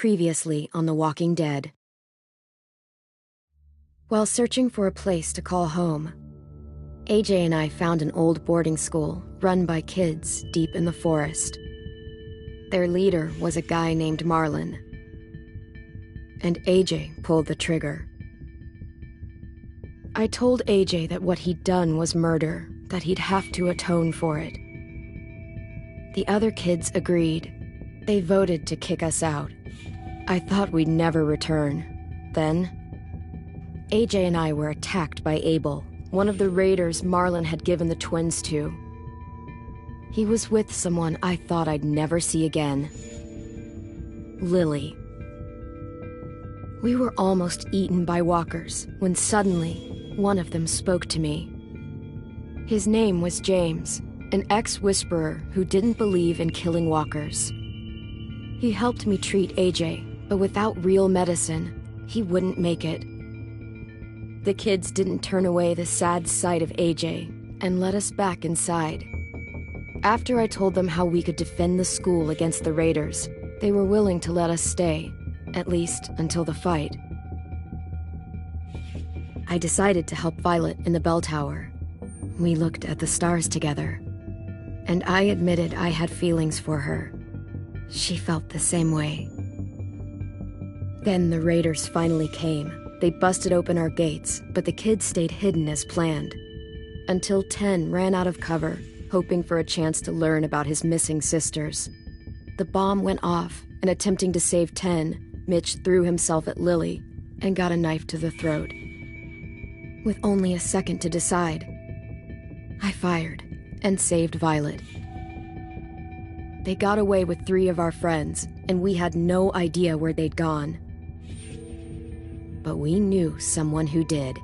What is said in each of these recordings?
Previously on The Walking Dead. While searching for a place to call home, AJ and I found an old boarding school run by kids deep in the forest. Their leader was a guy named Marlon, and AJ pulled the trigger. I told AJ that what he'd done was murder, that he'd have to atone for it. The other kids agreed. They voted to kick us out. I thought we'd never return. Then, AJ and I were attacked by Abel, one of the raiders Marlon had given the twins to. He was with someone I thought I'd never see again. Lily. We were almost eaten by walkers when suddenly one of them spoke to me. His name was James, an ex-whisperer who didn't believe in killing walkers. He helped me treat AJ, but without real medicine, he wouldn't make it. The kids didn't turn away the sad sight of AJ and let us back inside. After I told them how we could defend the school against the raiders, they were willing to let us stay, at least until the fight. I decided to help Violet in the bell tower. We looked at the stars together, and I admitted I had feelings for her. She felt the same way. Then the raiders finally came. They busted open our gates, but the kids stayed hidden as planned. Until Ten ran out of cover, hoping for a chance to learn about his missing sisters. The bomb went off, and attempting to save Ten, Mitch threw himself at Lily and got a knife to the throat. With only a second to decide, I fired and saved Violet. They got away with 3 of our friends, and we had no idea where they'd gone. But we knew someone who did.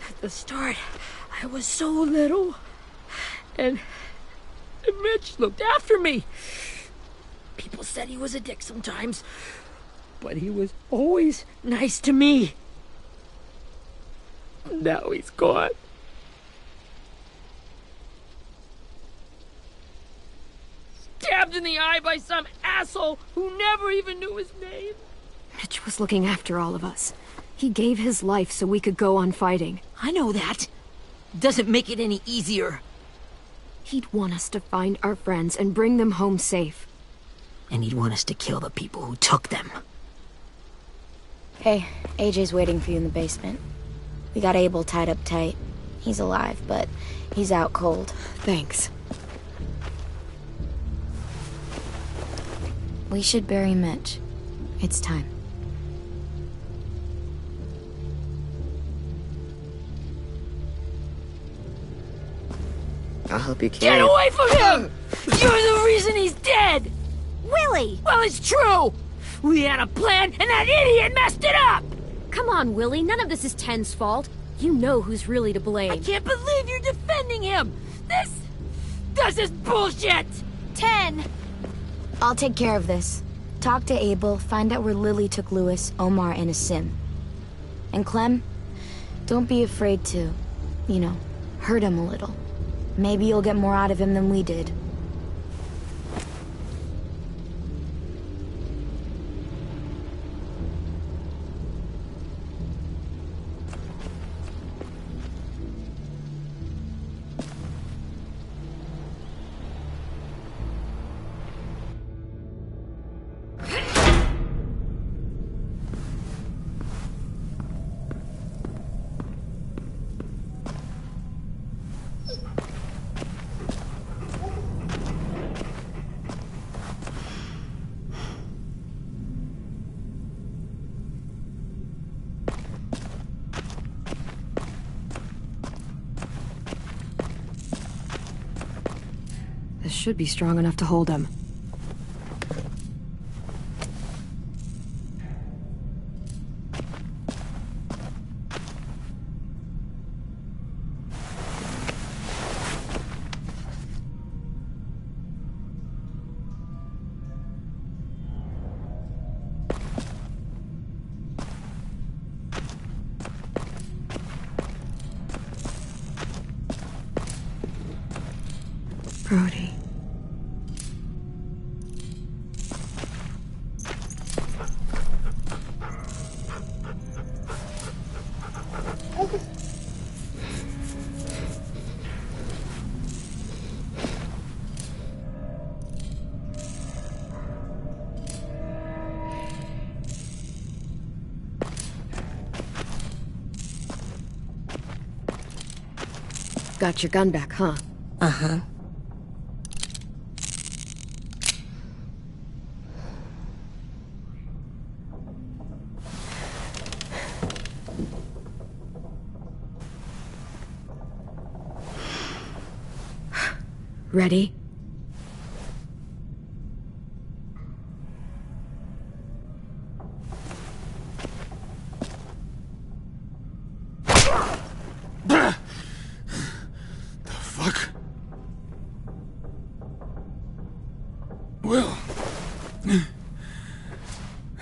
At the start, I was so little, and Mitch looked after me. People said he was a dick sometimes, but he was always nice to me. Now he's gone. Stabbed in the eye by some asshole who never even knew his name. Mitch was looking after all of us. He gave his life so we could go on fighting. I know that. Doesn't make it any easier. He'd want us to find our friends and bring them home safe. And he'd want us to kill the people who took them. Hey, AJ's waiting for you in the basement. We got Abel tied up tight. He's alive, but he's out cold. Thanks. We should bury Mitch. It's time. I'll help you carry Get away from him! You're the reason he's dead! Willie! Well, it's true! We had a plan, and that idiot messed it up! Come on, Willie, none of this is Ten's fault. You know who's really to blame. I can't believe you're defending him! This is bullshit! 10. I'll take care of this. Talk to Abel, find out where Lily took Lewis, Omar, and Asim. And Clem, don't be afraid to, hurt him a little. Maybe you'll get more out of him than we did. This should be strong enough to hold him. Brody. Got your gun back, huh? Uh-huh. Ready? The fuck? Well, that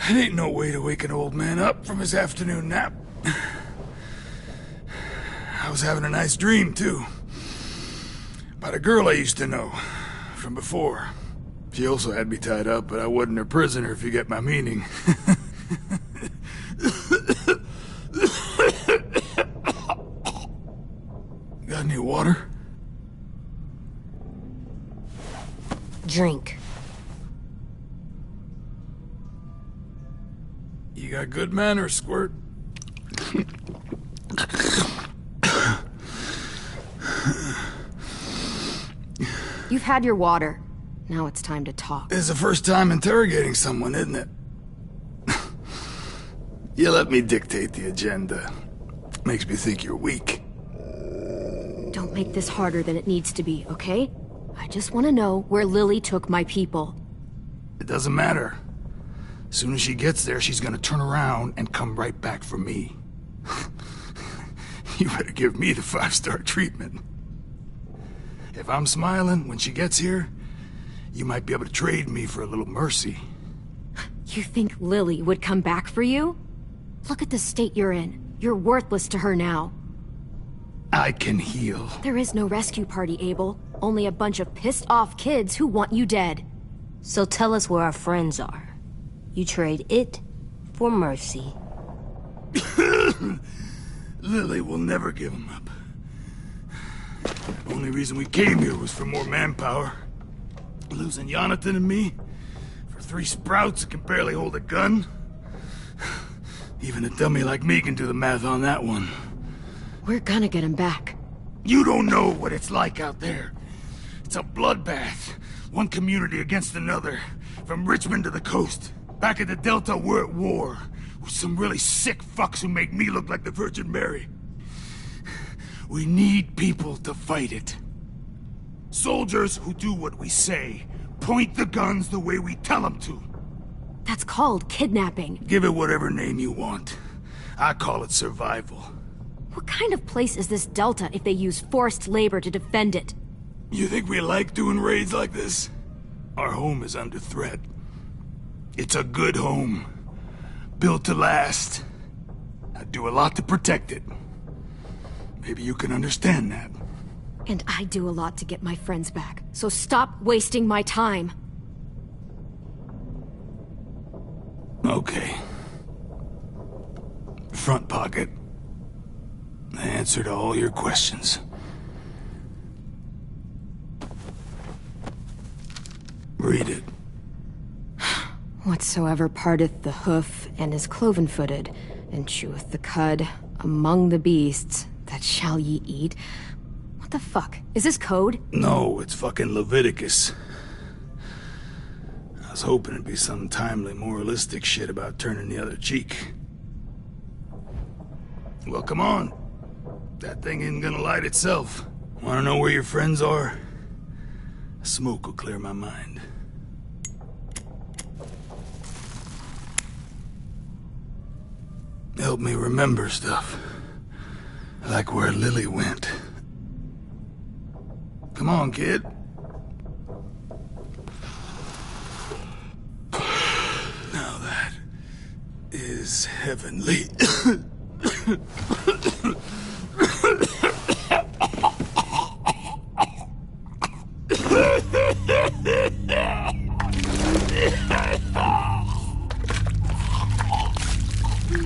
ain't no way to wake an old man up from his afternoon nap. I was having a nice dream, too. About a girl I used to know from before. She also had me tied up, but I wasn't her prisoner, if you get my meaning. Got any water? Drink. You got good manners, Squirt. You've had your water. Now it's time to talk. It's the first time interrogating someone, isn't it? You let me dictate the agenda. Makes me think you're weak. Don't make this harder than it needs to be, okay? I just want to know where Lily took my people. It doesn't matter. As soon as she gets there, she's gonna turn around and come right back for me. You better give me the 5-star treatment. If I'm smiling when she gets here, you might be able to trade me for a little mercy. You think Lily would come back for you? Look at the state you're in. You're worthless to her now. I can heal. There is no rescue party, Abel. Only a bunch of pissed-off kids who want you dead. So tell us where our friends are. You trade it for mercy. Lily will never give him up. The only reason we came here was for more manpower. Losing Jonathan and me for 3 sprouts that can barely hold a gun. Even a dummy like me can do the math on that one. We're gonna get him back. You don't know what it's like out there. It's a bloodbath. One community against another. From Richmond to the coast. Back at the Delta, we're at war. With some really sick fucks who make me look like the Virgin Mary. We need people to fight it. Soldiers who do what we say. Point the guns the way we tell them to. That's called kidnapping. Give it whatever name you want. I call it survival. What kind of place is this Delta if they use forced labor to defend it? You think we like doing raids like this? Our home is under threat. It's a good home. Built to last. I'd do a lot to protect it. Maybe you can understand that. And I do a lot to get my friends back, so stop wasting my time. Okay. Front pocket. The answer to all your questions. Read it. Whatsoever parteth the hoof and is cloven-footed, and cheweth the cud among the beasts, that shall ye eat. What the fuck? Is this code? No, it's fucking Leviticus. I was hoping it'd be some timely moralistic shit about turning the other cheek. Well, come on. That thing isn't gonna light itself. Wanna know where your friends are? Smoke will clear my mind. Help me remember stuff. Like where Lily went. Come on, kid. Now that is heavenly.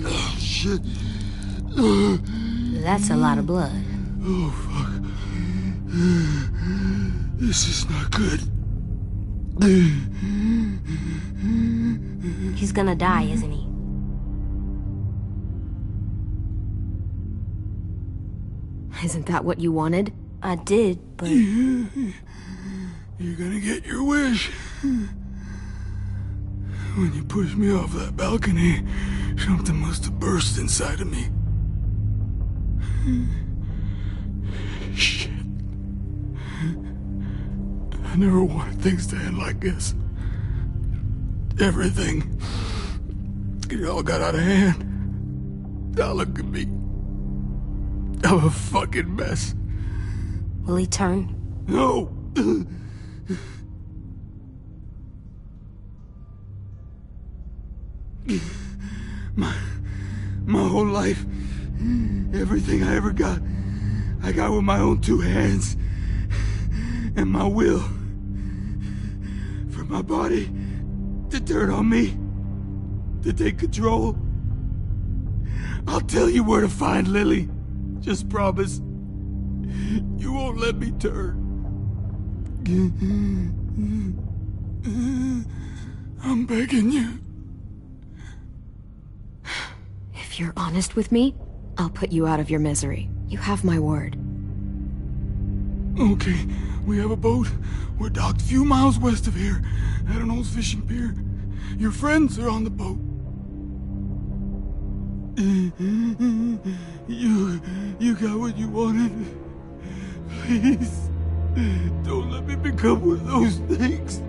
Oh, shit. That's a lot of blood. Oh, fuck. This is not good. He's gonna die, isn't he? Isn't that what you wanted? I did, but... You're gonna get your wish. When you pushed me off that balcony, something must have burst inside of me. Shit. I never wanted things to end like this. Everything. It all got out of hand. Now look at me. I'm a fucking mess. Will he turn? No! My whole life, everything I ever got, I got with my own two hands. And my will. For my body to turn on me. To take control. I'll tell you where to find Lily. Just promise. You won't let me turn. I'm begging you. If you're honest with me, I'll put you out of your misery. You have my word. Okay, we have a boat. We're docked a few miles west of here, at an old fishing pier. Your friends are on the boat. You got what you wanted. Please, don't let me become one of those things.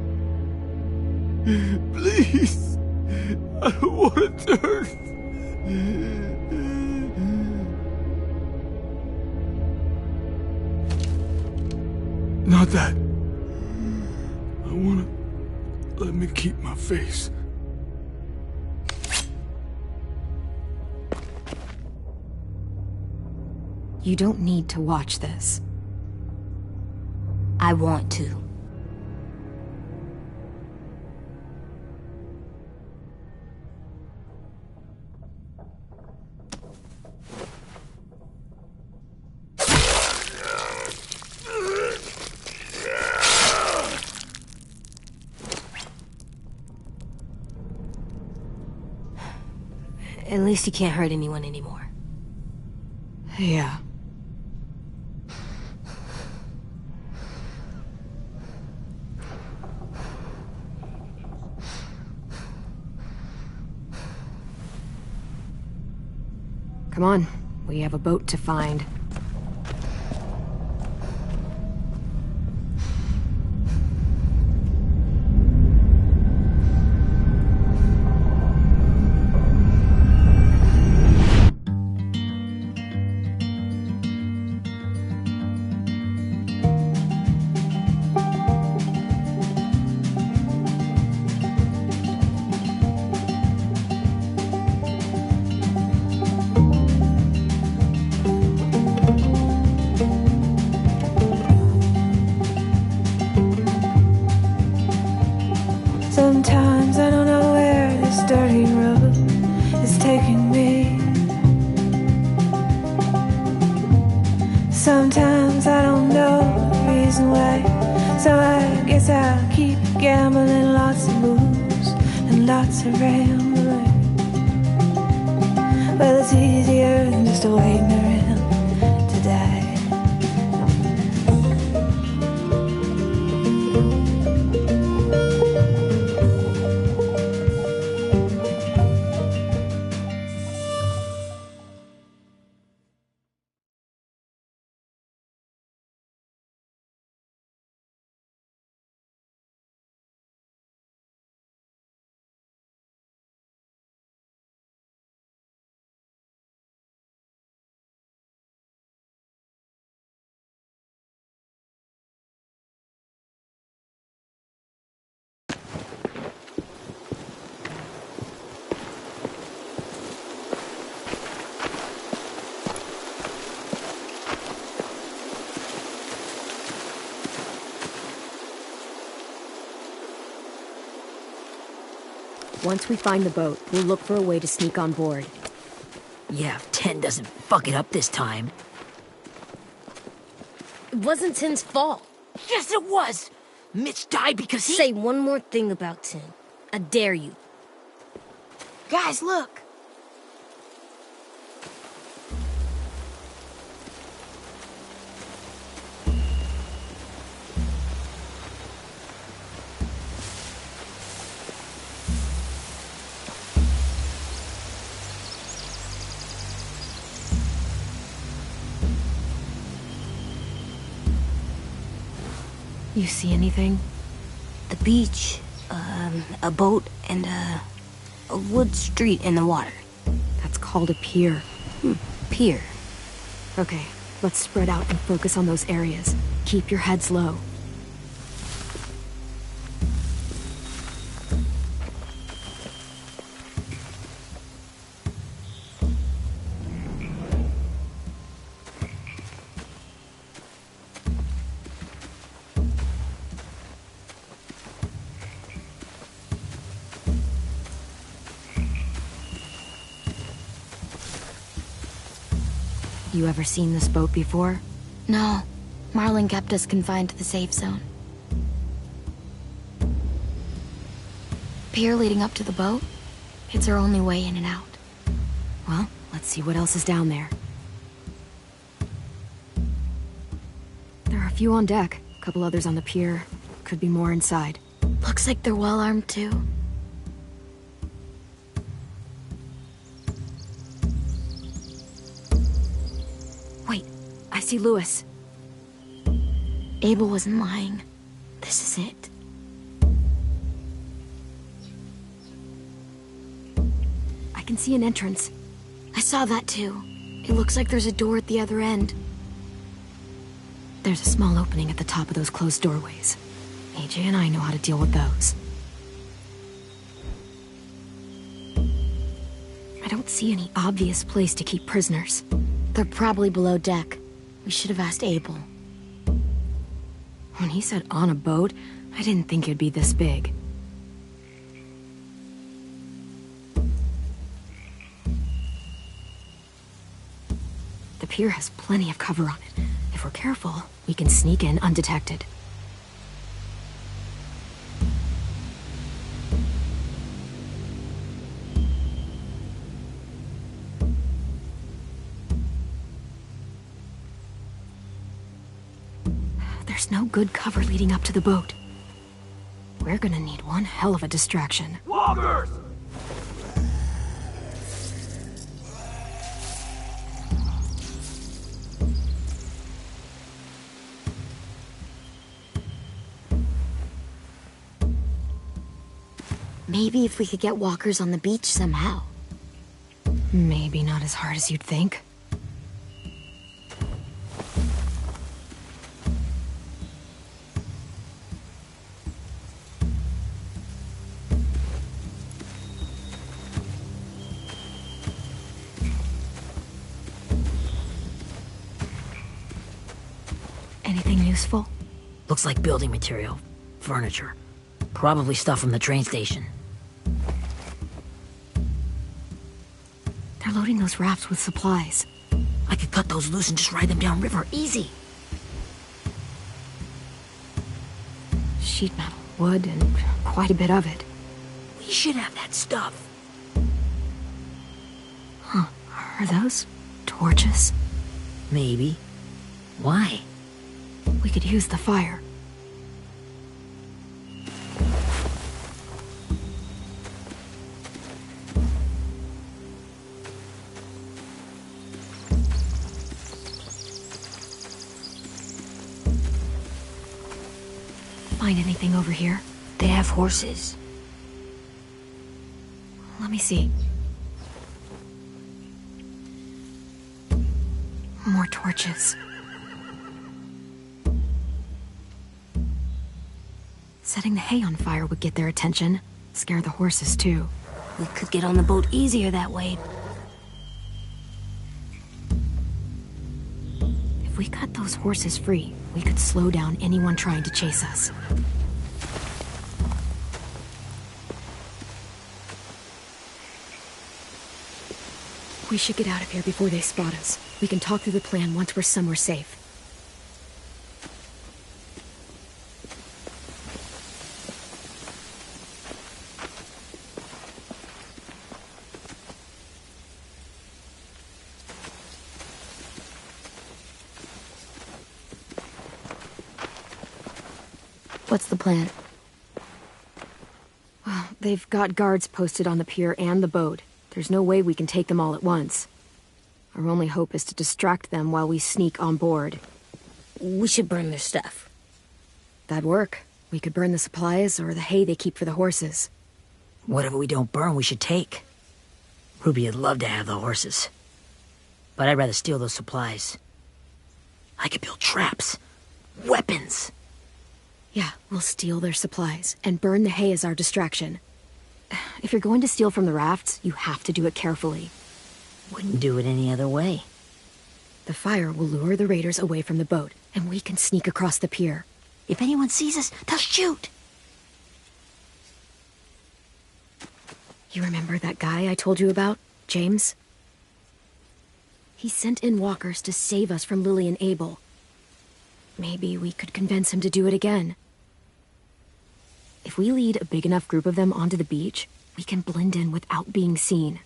Please, I don't want to turn. Not that. I wanna let me keep my face. You don't need to watch this. I want to. At least he can't hurt anyone anymore. Yeah. Come on, we have a boat to find. Sometimes I don't know the reason why, so I guess I'll keep gambling. Lots of moves and lots of rambling. Well, it's easier than just waiting around to die. Once we find the boat, we'll look for a way to sneak on board. Yeah, if Ten doesn't fuck it up this time. It wasn't Tin's fault. Yes, it was! Mitch died because he— Say one more thing about Tin. I dare you. Guys, look! You see anything? The beach, a boat, and a wood street in the water. That's called a pier. Pier. Okay, let's spread out and focus on those areas. Keep your heads low. You ever seen this boat before? No. Marlin kept us confined to the safe zone. Pier leading up to the boat? It's our only way in and out. Well, let's see what else is down there. There are a few on deck, a couple others on the pier. Could be more inside. Looks like they're well armed too. Wait, I see Lewis. Abel wasn't lying. This is it. I can see an entrance. I saw that too. It looks like there's a door at the other end. There's a small opening at the top of those closed doorways. AJ and I know how to deal with those. I don't see any obvious place to keep prisoners. They're probably below deck. We should have asked Abel. When he said on a boat, I didn't think it'd be this big. The pier has plenty of cover on it. If we're careful, we can sneak in undetected. There's no good cover leading up to the boat. We're gonna need one hell of a distraction. Walkers! Maybe if we could get walkers on the beach somehow. Maybe not as hard as you'd think. Anything useful? Looks like building material. Furniture. Probably stuff from the train station. They're loading those rafts with supplies. I could cut those loose and just ride them downriver. Easy. sheet metal, wood, and quite a bit of it. We should have that stuff. Huh. Are those torches? Maybe. Why? We could use the fire. Find anything over here? They have horses. Let me see. More torches. Setting the hay on fire would get their attention. Scare the horses, too. We could get on the boat easier that way. If we cut those horses free, we could slow down anyone trying to chase us. We should get out of here before they spot us. We can talk through the plan once we're somewhere safe. What's the plan? Well, they've got guards posted on the pier and the boat. There's no way we can take them all at once. Our only hope is to distract them while we sneak on board. We should burn their stuff. That'd work. We could burn the supplies or the hay they keep for the horses. Whatever we don't burn, we should take. Ruby would love to have the horses. But I'd rather steal those supplies. I could build traps. Weapons. Yeah, we'll steal their supplies and burn the hay as our distraction. If you're going to steal from the rafts, you have to do it carefully. Wouldn't do it any other way. The fire will lure the raiders away from the boat, and we can sneak across the pier. If anyone sees us, they'll shoot. You remember that guy I told you about, James? He sent in walkers to save us from Lily and Abel. Maybe we could convince him to do it again. If we lead a big enough group of them onto the beach, we can blend in without being seen.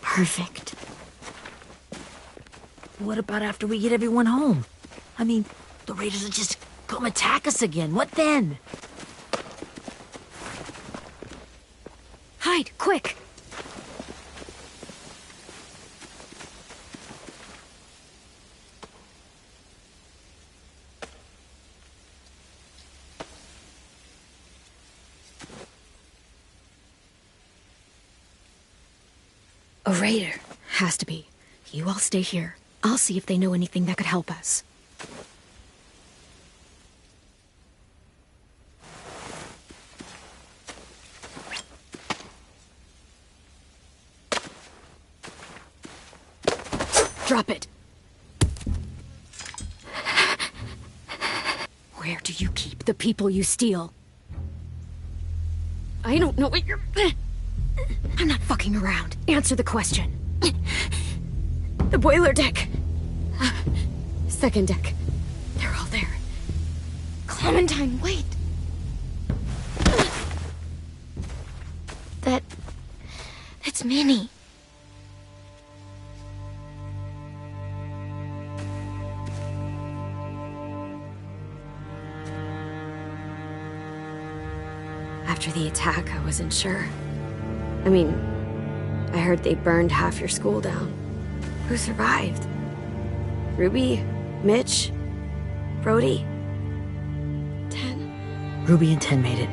Perfect. What about after we get everyone home? I mean, the raiders will just come attack us again. What then? Hide, quick! A raider. Has to be. You all stay here. I'll see if they know anything that could help us. Drop it. Where do you keep the people you steal? I don't know what you're... I'm not fucking around. Answer the question. The boiler deck. Second deck. They're all there. Clementine, wait. That's Minnie. After the attack, I wasn't sure. I mean, I heard they burned half your school down. Who survived? Ruby? Mitch? Brody? 10? Ruby and 10 made it.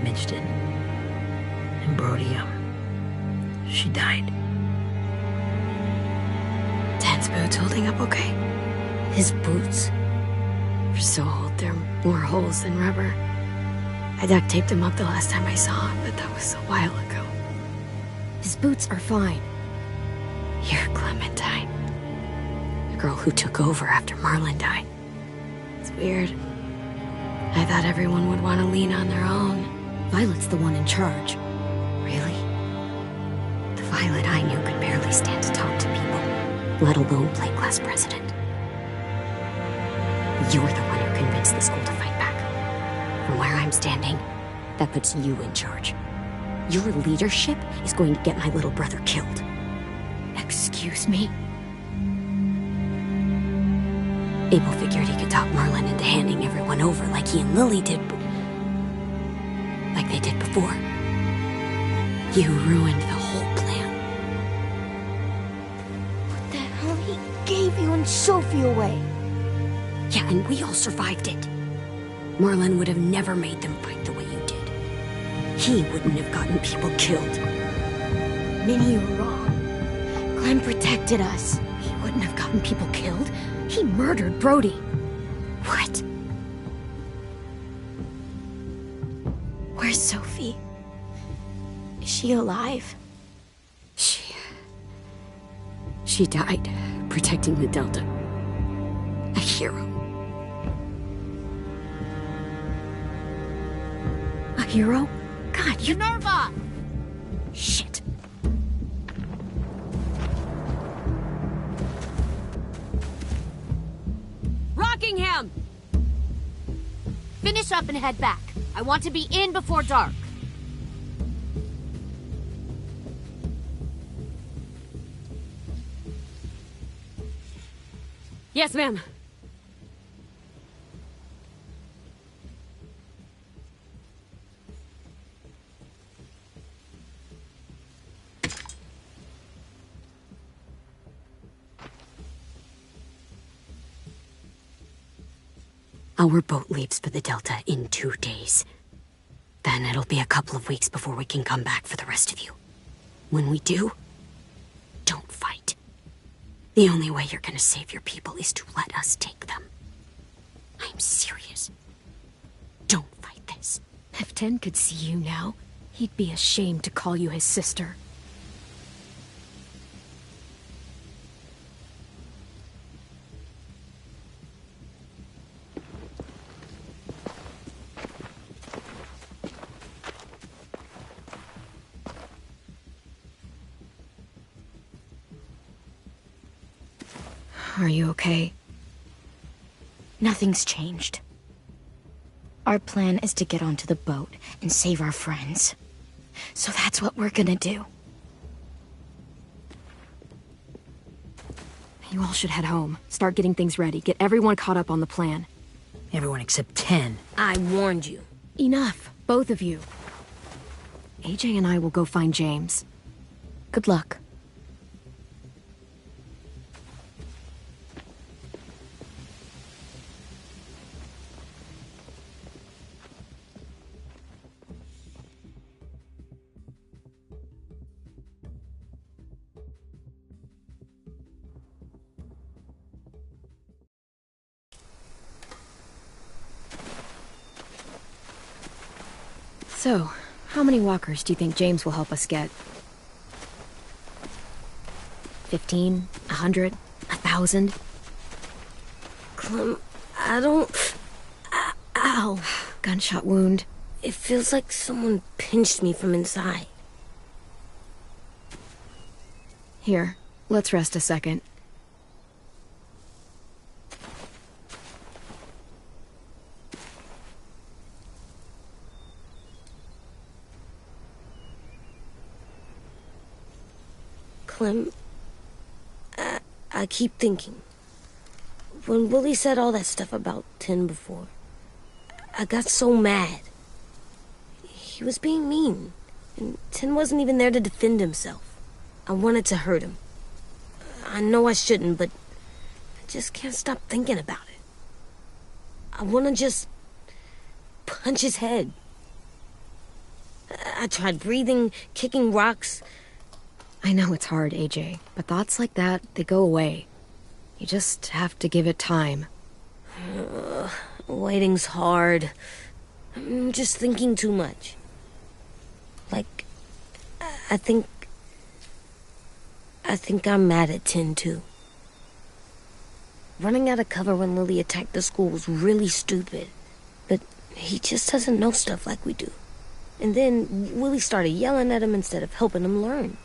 Mitch didn't. And Brody, she died. 10's boots holding up okay? His boots? They're so old, they're more holes than rubber. I duct taped him up the last time I saw him, but that was a while ago. His boots are fine. You're Clementine. The girl who took over after Marlon died. It's weird. I thought everyone would want to lean on their own. Violet's the one in charge. Really? The Violet I knew could barely stand to talk to people. let alone play class president. You're the one who convinced the school to fight back. From where I'm standing, that puts you in charge. Your leadership is going to get my little brother killed. Excuse me? Abel figured he could talk Merlin into handing everyone over like he and Lily did, like they did before. You ruined the whole plan. What the hell? He gave you and Sophie away. Yeah, and we all survived it. Merlin would have never made them fight the way you did. He wouldn't have gotten people killed. Minnie, you're wrong. Clem protected us. He wouldn't have gotten people killed. He murdered Brody. What? Where's Sophie? Is she alive? She died protecting the Delta. A hero. A hero? God, you... Minerva! Shit. Rockingham! Finish up and head back. I want to be in before dark. Yes, ma'am. Our boat leaves for the Delta in 2 days. Then it'll be a couple of weeks before we can come back for the rest of you. When we do, don't fight. The only way you're gonna save your people is to let us take them. I'm serious. Don't fight this. If Tin could see you now, he'd be ashamed to call you his sister. Are you okay? Nothing's changed. Our plan is to get onto the boat and save our friends. So that's what we're gonna do. You all should head home. Start getting things ready. Get everyone caught up on the plan. Everyone except 10. I warned you. Enough, both of you. AJ and I will go find James. Good luck. So, how many walkers do you think James will help us get? 15? 100? 1,000? Clem, I don't... Ow. Gunshot wound. It feels like someone pinched me from inside. Here, let's rest a second. Clem, I keep thinking. When Willie said all that stuff about Tin before, I got so mad. He was being mean, and Tin wasn't even there to defend himself. I wanted to hurt him. I know I shouldn't, but I just can't stop thinking about it. I want to just punch his head. I tried breathing, kicking rocks. I know it's hard, AJ, but thoughts like that, they go away. You just have to give it time. Waiting's hard. I'm just thinking too much. Like, I think I'm mad at Tin, too. Running out of cover when Lily attacked the school was really stupid. But he just doesn't know stuff like we do. And then Willie started yelling at him instead of helping him learn.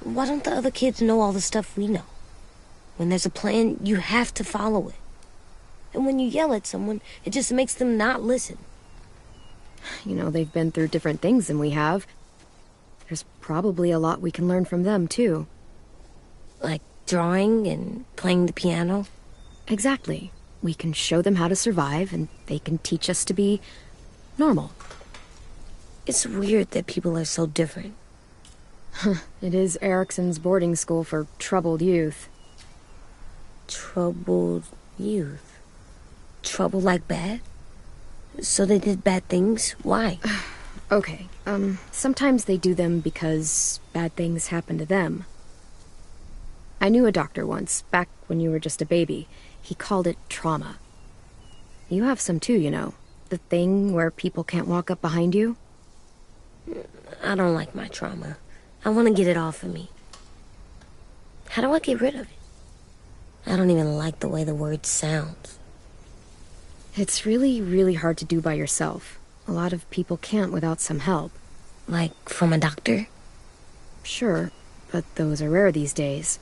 Why don't the other kids know all the stuff we know? When there's a plan, you have to follow it. And when you yell at someone, it just makes them not listen. You know, they've been through different things than we have. There's probably a lot we can learn from them, too. Like drawing and playing the piano. Exactly. We can show them how to survive, and they can teach us to be normal. It's weird that people are so different. It is Erickson's boarding school for troubled youth. Troubled youth? Trouble like bad? So they did bad things? Why? Okay, sometimes they do them because bad things happen to them. I knew a doctor once, back when you were just a baby. He called it trauma. You have some too, you know. The thing where people can't walk up behind you. I don't like my trauma. I want to get it off of me. How do I get rid of it? I don't even like the way the word sounds. It's really, really hard to do by yourself. A lot of people can't without some help. Like from a doctor? Sure, but those are rare these days.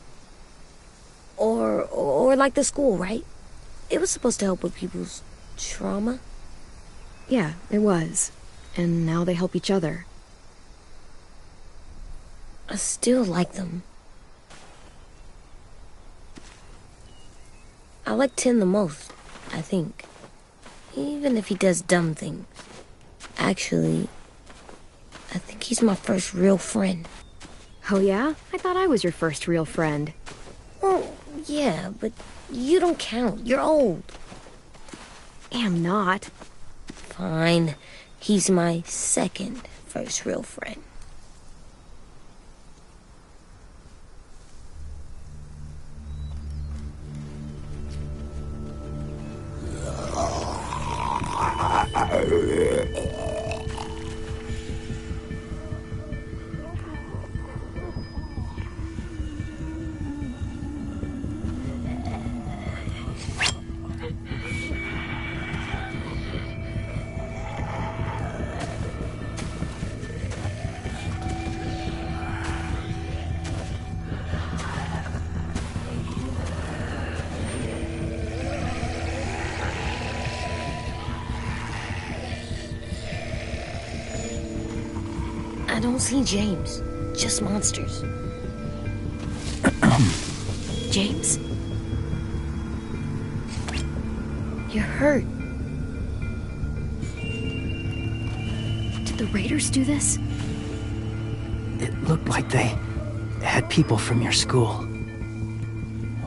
Or like the school, right? It was supposed to help with people's trauma. Yeah, it was. And now they help each other. I still like them. I like Tin the most, I think. Even if he does dumb things. Actually, I think he's my first real friend. Oh yeah? I thought I was your first real friend. Well, yeah, but you don't count. You're old. Am not. Fine. He's my second first real friend. I don't see James. Just monsters. James? You're hurt. Did the Raiders do this? It looked like they had people from your school.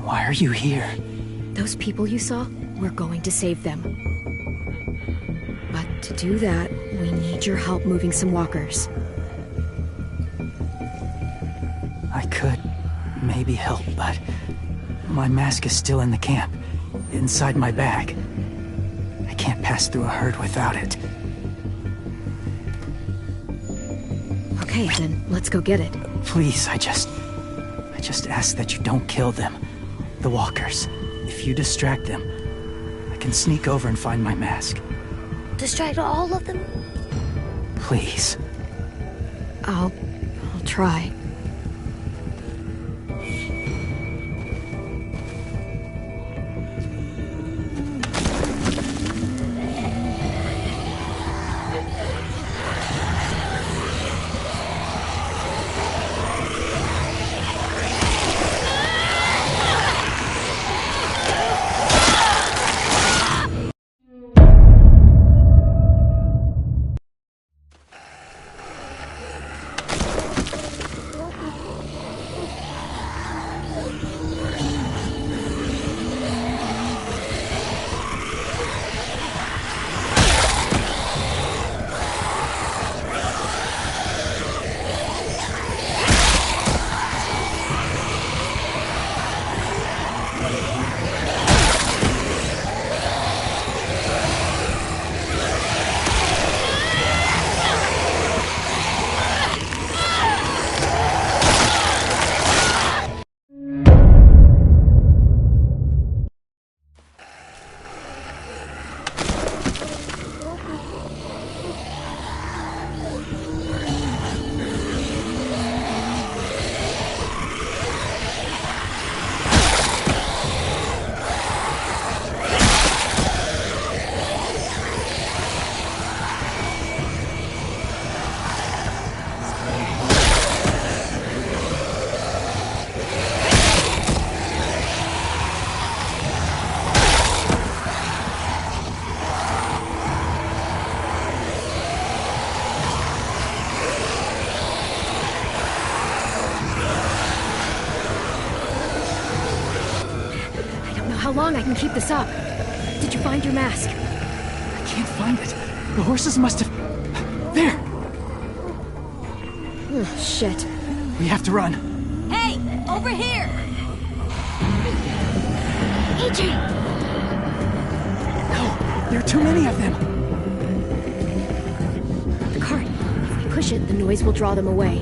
Why are you here? Those people you saw, we're going to save them. But to do that, we need your help moving some walkers. I could maybe help, but my mask is still in the camp, inside my bag. I can't pass through a herd without it. Okay, then let's go get it. Please, I just ask that you don't kill them. The walkers. If you distract them, I can sneak over and find my mask. Distract all of them? Please. I'll try. how long I can keep this up. Did you find your mask? I can't find it. The horses must have... There! Oh, shit. We have to run. Hey, over here! AJ! No, there are too many of them. The cart. If we push it, the noise will draw them away.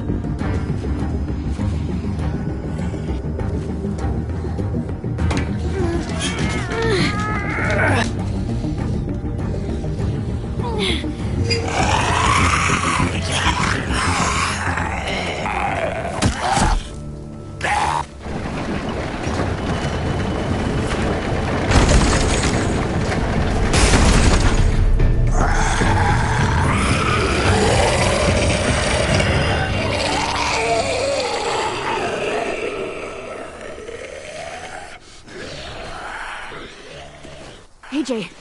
AJ,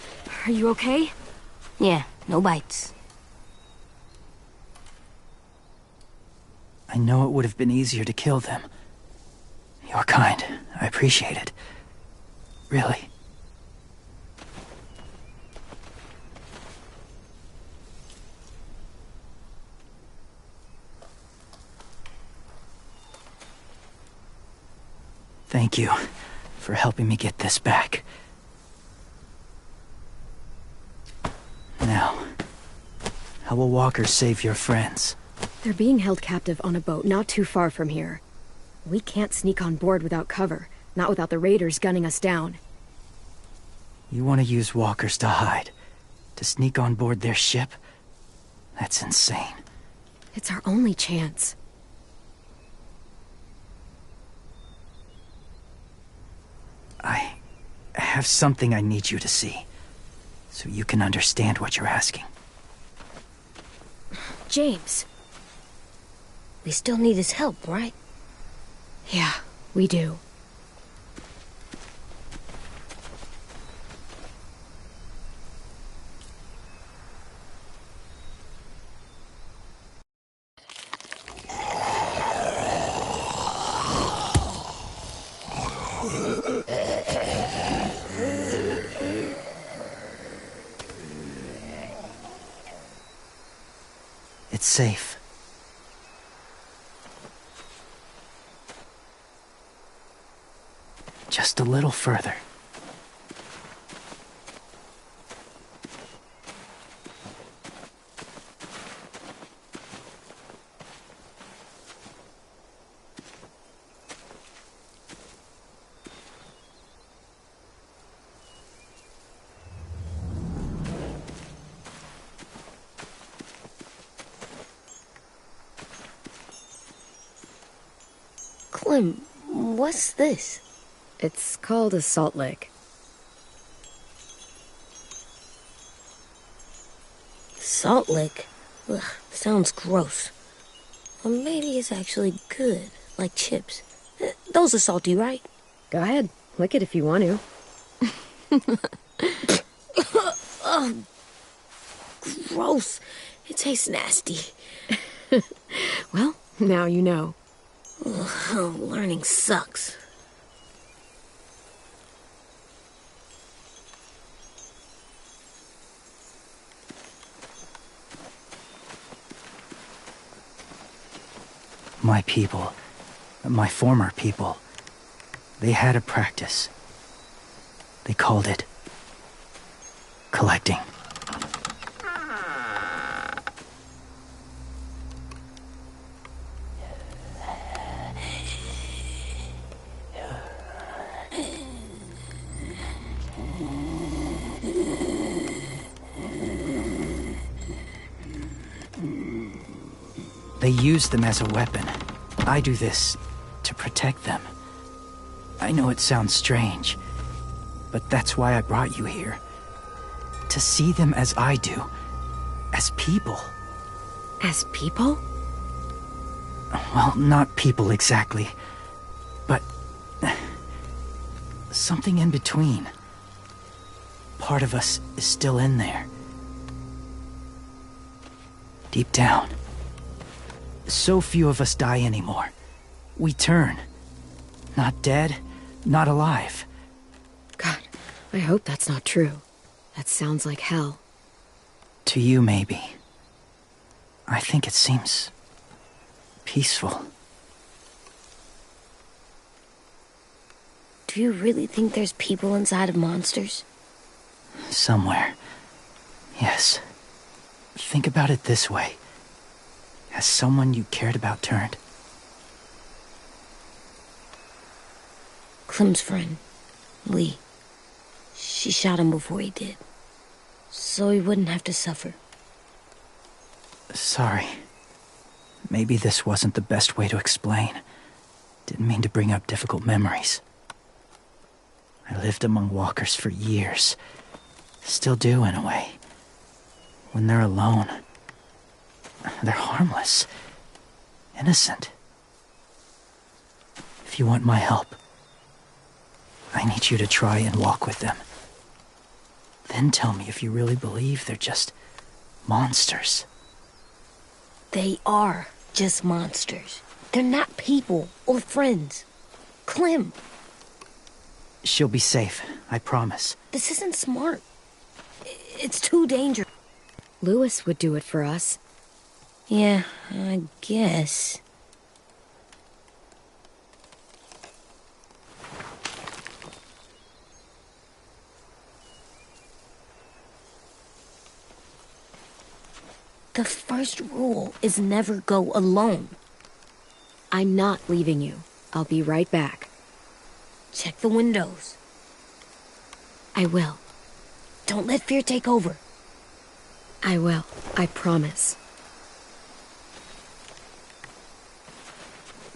are you okay? Yeah, no bites. I know it would have been easier to kill them. You're kind. I appreciate it. Really. Thank you for helping me get this back. Now, how will Walker save your friends? They're being held captive on a boat not too far from here. We can't sneak on board without cover, not without the raiders gunning us down. You want to use walkers to hide? To sneak on board their ship? That's insane. It's our only chance. I have something I need you to see, so you can understand what you're asking. James. We still need his help, right? Yeah, we do. It's safe. Just a little further. Clem, what's this? It's called a salt lick. Salt lick? Ugh, sounds gross. Or maybe it's actually good, like chips. Those are salty, right? Go ahead, lick it if you want to. Oh, gross. It tastes nasty. Well, now you know. Ugh, learning sucks. My people, my former people, they had a practice. They called it collecting. They use them as a weapon. I do this to protect them. I know it sounds strange, but that's why I brought you here. To see them as I do. As people. As people? Well, not people exactly, but something in between. Part of us is still in there. Deep down. So few of us die anymore. We turn. Not dead, not alive. God, I hope that's not true. That sounds like hell. To you, maybe. I think it seems peaceful. Do you really think there's people inside of monsters? Somewhere. Yes. Think about it this way. Has someone you cared about turned? Clem's friend, Lee. She shot him before he did. So he wouldn't have to suffer. Sorry. Maybe this wasn't the best way to explain. Didn't mean to bring up difficult memories. I lived among walkers for years. Still do, in a way. When they're alone, they're harmless. Innocent. If you want my help, I need you to try and walk with them. Then tell me if you really believe they're just monsters. They are just monsters. They're not people or friends. Clem, She'll be safe, I promise. this isn't smart. It's too dangerous. Louis would do it for us. Yeah, I guess. The first rule is never go alone. I'm not leaving you. I'll be right back. Check the windows. I will. Don't let fear take over. I will. I promise.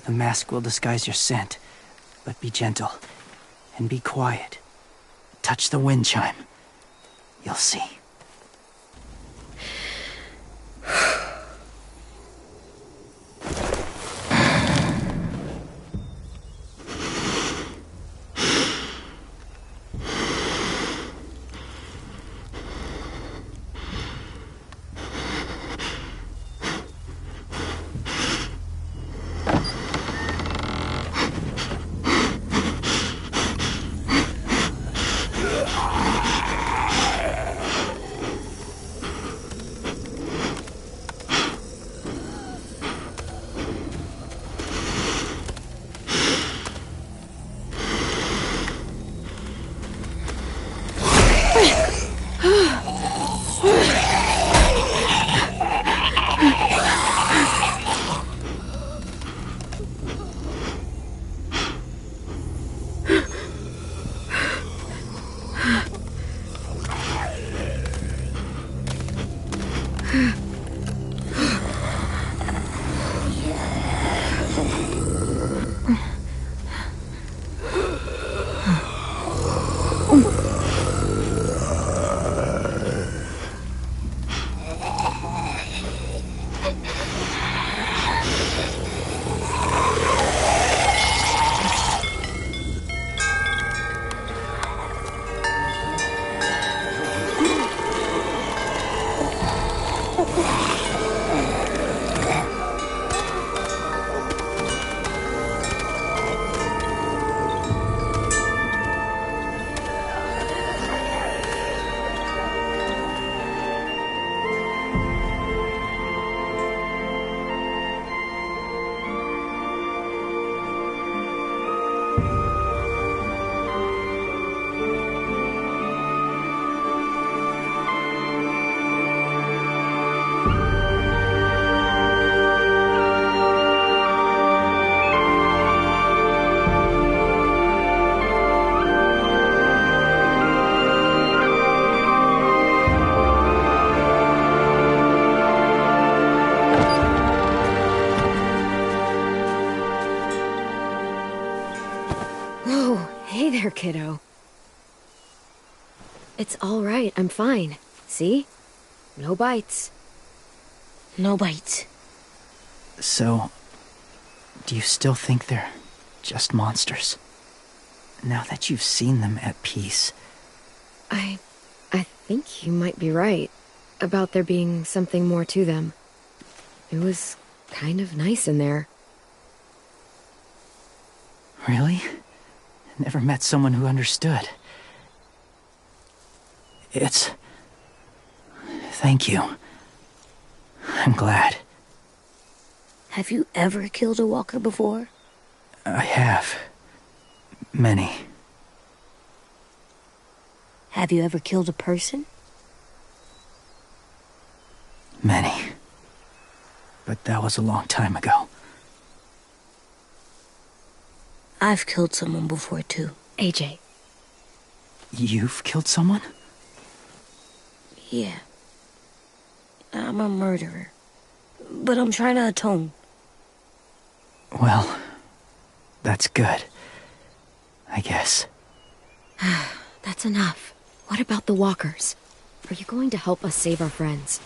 The mask will disguise your scent, but be gentle and be quiet. Touch the wind chime. You'll see. there, kiddo. It's all right. I'm fine. See? No bites. No bites. So, do you still think they're just monsters? Now that you've seen them at peace. I think you might be right about there being something more to them. It was kind of nice in there. Really? Never met someone who understood. Thank you. I'm glad. Have you ever killed a walker before? I have. Many. Have you ever killed a person? Many. But that was a long time ago. I've killed someone before, too. AJ. You've killed someone? Yeah. I'm a murderer. But I'm trying to atone. Well, that's good. I guess. That's enough. What about the walkers? Are you going to help us save our friends?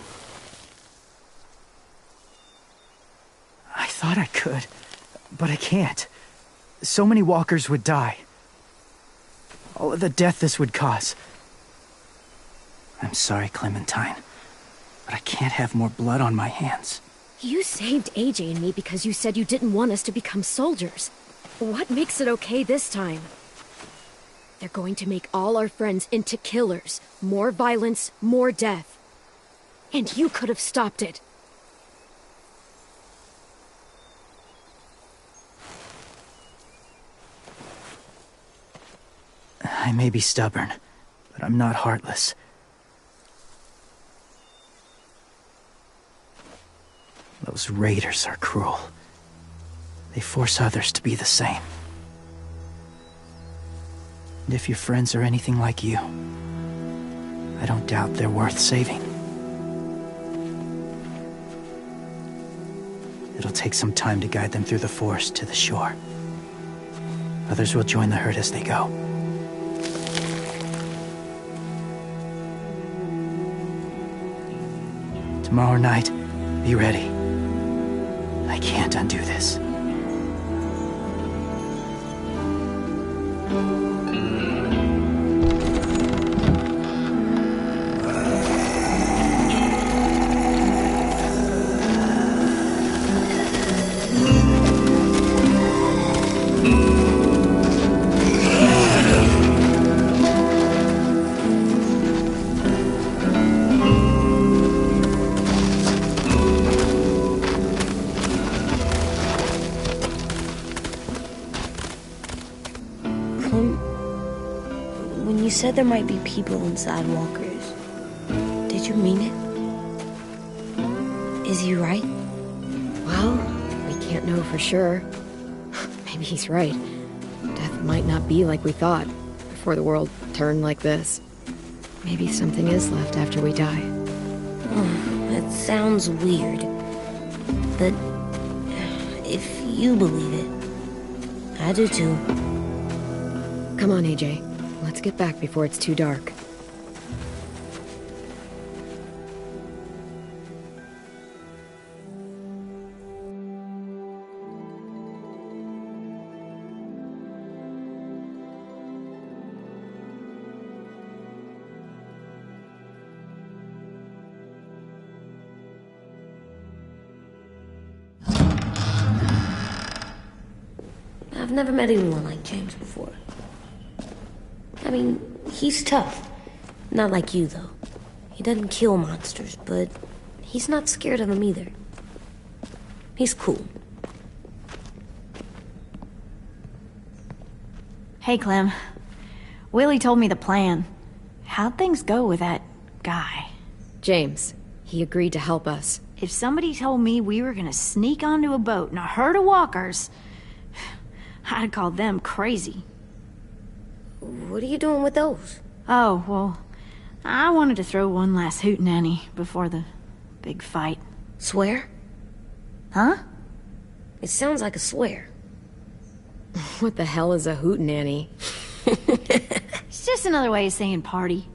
I thought I could, but I can't. So many walkers would die. All of the death this would cause. I'm sorry, Clementine, but I can't have more blood on my hands. You saved AJ and me because you said you didn't want us to become soldiers. What makes it okay this time? They're going to make all our friends into killers. More violence, more death. And you could have stopped it. I may be stubborn, but I'm not heartless. Those raiders are cruel. They force others to be the same. And if your friends are anything like you, I don't doubt they're worth saving. It'll take some time to guide them through the forest to the shore. Others will join the herd as they go. Tomorrow night, be ready. I can't undo this. When you said there might be people inside walkers, did you mean it? Is he right? Well, we can't know for sure. Maybe he's right. Death might not be like we thought before the world turned like this. Maybe something is left after we die. That sounds weird. But if you believe it, I do too. Come on, AJ. Let's get back before it's too dark. I've never met anyone like James before. I mean, he's tough. Not like you, though. He doesn't kill monsters, but he's not scared of them either. He's cool. Hey, Clem. Willie told me the plan. How'd things go with that guy? James. He agreed to help us. If somebody told me we were gonna sneak onto a boat in a herd of walkers, I'd call them crazy. What are you doing with those? Oh, well, I wanted to throw one last hootenanny before the big fight. Swear? Huh? It sounds like a swear. What the hell is a hootenanny? It's just another way of saying party.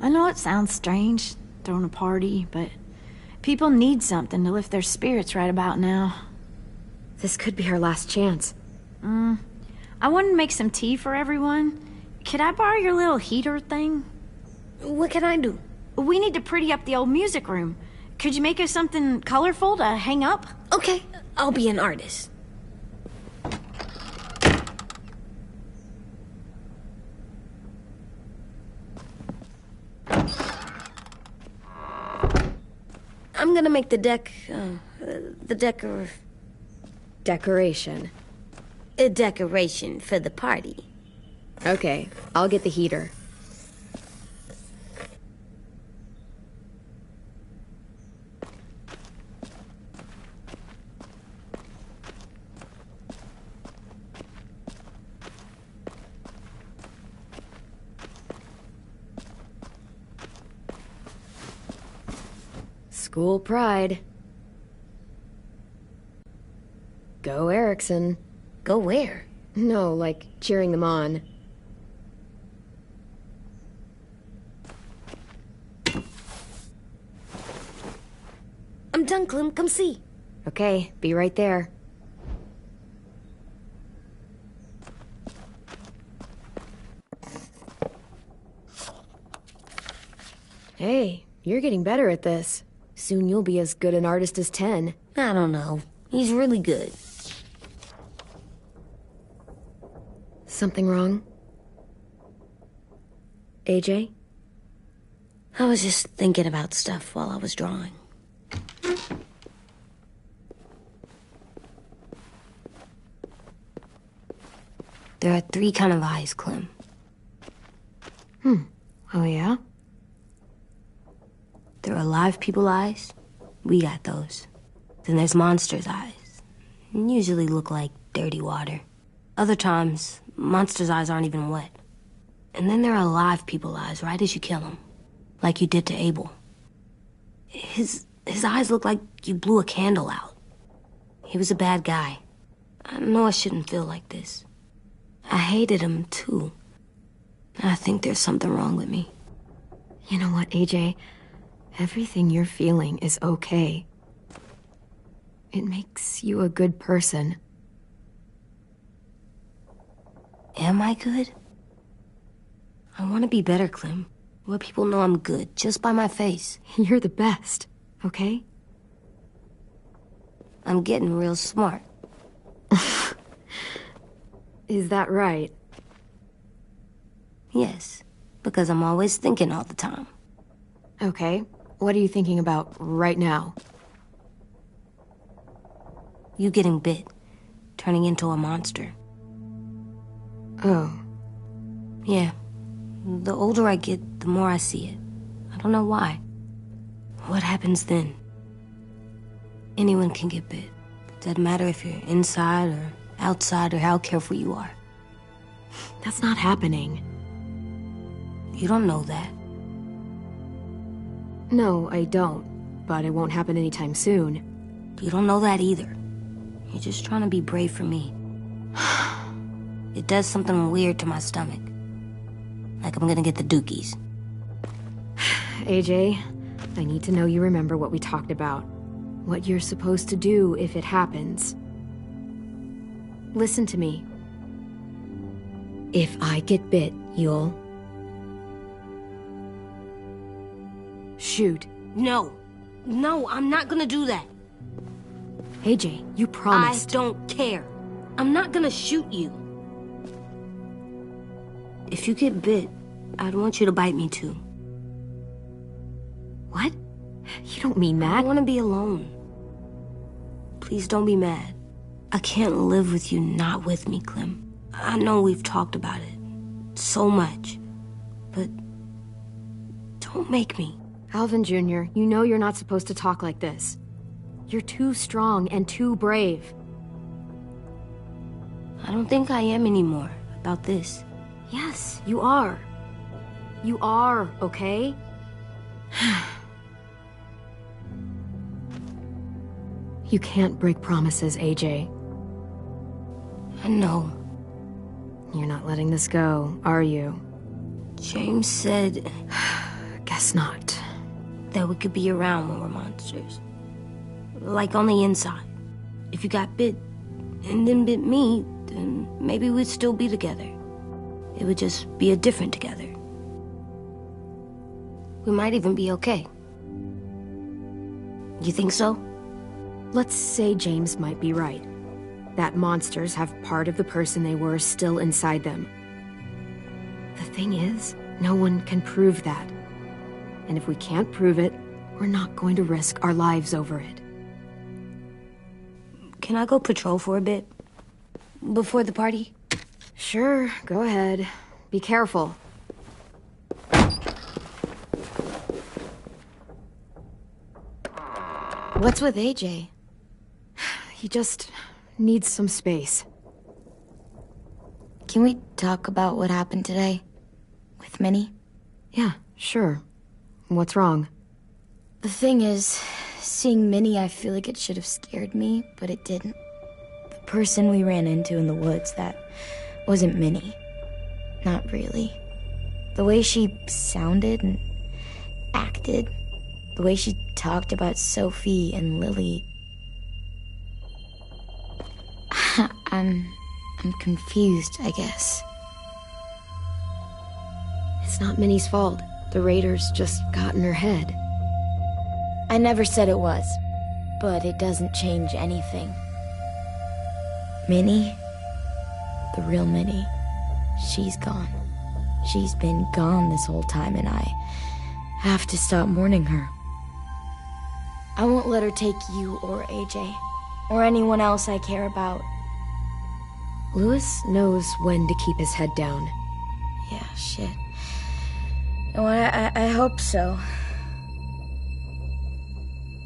I know it sounds strange, throwing a party, but people need something to lift their spirits right about now. This could be our last chance. I wanted to make some tea for everyone. Could I borrow your little heater thing? What can I do? We need to pretty up the old music room. Could you make us something colorful to hang up? Okay, I'll be an artist. I'm gonna make the Decoration. a decoration for the party. Okay, I'll get the heater. School pride. Go Erickson. Go where? No, like cheering them on. I'm done, Clem. Come see. Okay, be right there. Hey, you're getting better at this. Soon you'll be as good an artist as 10. I don't know. He's really good. Something wrong? AJ? I was just thinking about stuff while I was drawing. There are 3 kind of eyes, Clem. Oh yeah? There are live people eyes. We got those. Then there's monsters' eyes. Usually look like dirty water. Other times, monsters' eyes aren't even wet. And then there are live people eyes right as you kill them. Like you did to Abel. His eyes look like you blew a candle out. He was a bad guy. I know I shouldn't feel like this. I hated him, too. I think there's something wrong with me. You know what, AJ? Everything you're feeling is okay. It makes you a good person. Am I good? I want to be better, Clem. Let people know I'm good, just by my face. You're the best, okay? I'm getting real smart. Is that right? Yes, because I'm always thinking all the time. Okay, what are you thinking about right now? You getting bit, turning into a monster. Oh. Yeah. The older I get, the more I see it. I don't know why. What happens then? Anyone can get bit. Doesn't matter if you're inside or outside or how careful you are. That's not happening. You don't know that. No, I don't. But it won't happen anytime soon. You don't know that either. You're just trying to be brave for me. It does something weird to my stomach. Like I'm gonna get the dookies. AJ, I need to know you remember what we talked about. What you're supposed to do if it happens. Listen to me. If I get bit, you'll... shoot. No. No, I'm not gonna do that. AJ, you promised. I don't care. I'm not gonna shoot you. If you get bit, I'd want you to bite me too. What? You don't mean that. I want to be alone. Please don't be mad. I can't live with you not with me, Clem. I know we've talked about it so much, but don't make me. Alvin Jr., you know you're not supposed to talk like this. You're too strong and too brave. I don't think I am anymore about this. Yes, you are. You are, okay? You can't break promises, AJ. I know. You're not letting this go, are you? James said... Guess not. That we could be around when we're monsters. Like on the inside. If you got bit and then bit me, then maybe we'd still be together. It would just be a different together. We might even be okay. You think so? Let's say James might be right. That monsters have part of the person they were still inside them. The thing is, no one can prove that. And if we can't prove it, We're not going to risk our lives over it. Can I go patrol for a bit? Before the party? Sure, go ahead. Be careful. What's with AJ? He just needs some space. Can we talk about what happened today? With Minnie? Yeah, sure. What's wrong? The thing is, seeing Minnie, I feel like it should have scared me, but it didn't. The person we ran into in the woods, that wasn't Minnie. Not really. The way she sounded and acted, the way she talked about Sophie and Lily. I'm confused, I guess. It's not Minnie's fault. The raiders just got in her head. I never said it was, but it doesn't change anything. Minnie, the real Minnie, she's gone. She's been gone this whole time, and I have to stop mourning her. I won't let her take you or AJ, or anyone else I care about. Louis knows when to keep his head down. Yeah, shit. Oh, I hope so.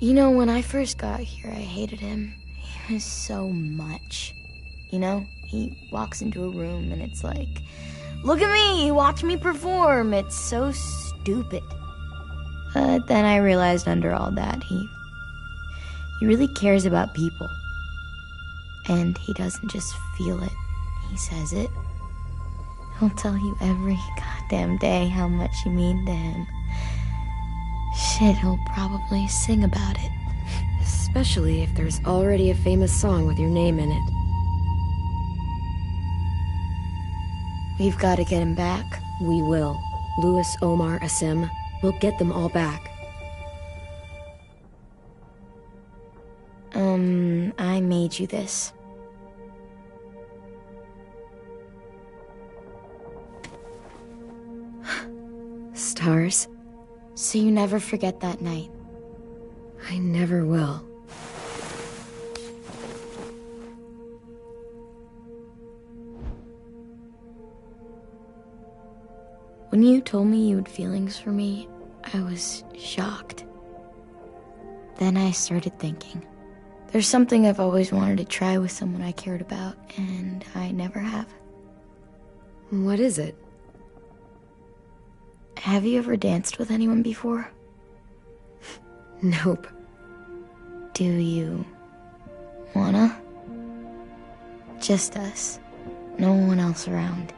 You know, when I first got here, I hated him. He was so much. You know, he walks into a room and it's like, look at me, watch me perform. It's so stupid. Then I realized under all that, he really cares about people. And he doesn't just feel it, he says it. He'll tell you every goddamn day how much you mean to him. Shit, he'll probably sing about it. Especially if there's already a famous song with your name in it. We've got to get him back. We will. Louis, Omar, Asim. We'll get them all back. I made you this. Stars? So you never forget that night. I never will. When you told me you had feelings for me, I was shocked. Then I started thinking. There's something I've always wanted to try with someone I cared about, and I never have. What is it? Have you ever danced with anyone before? Nope. Do you wanna? Just us. No one else around.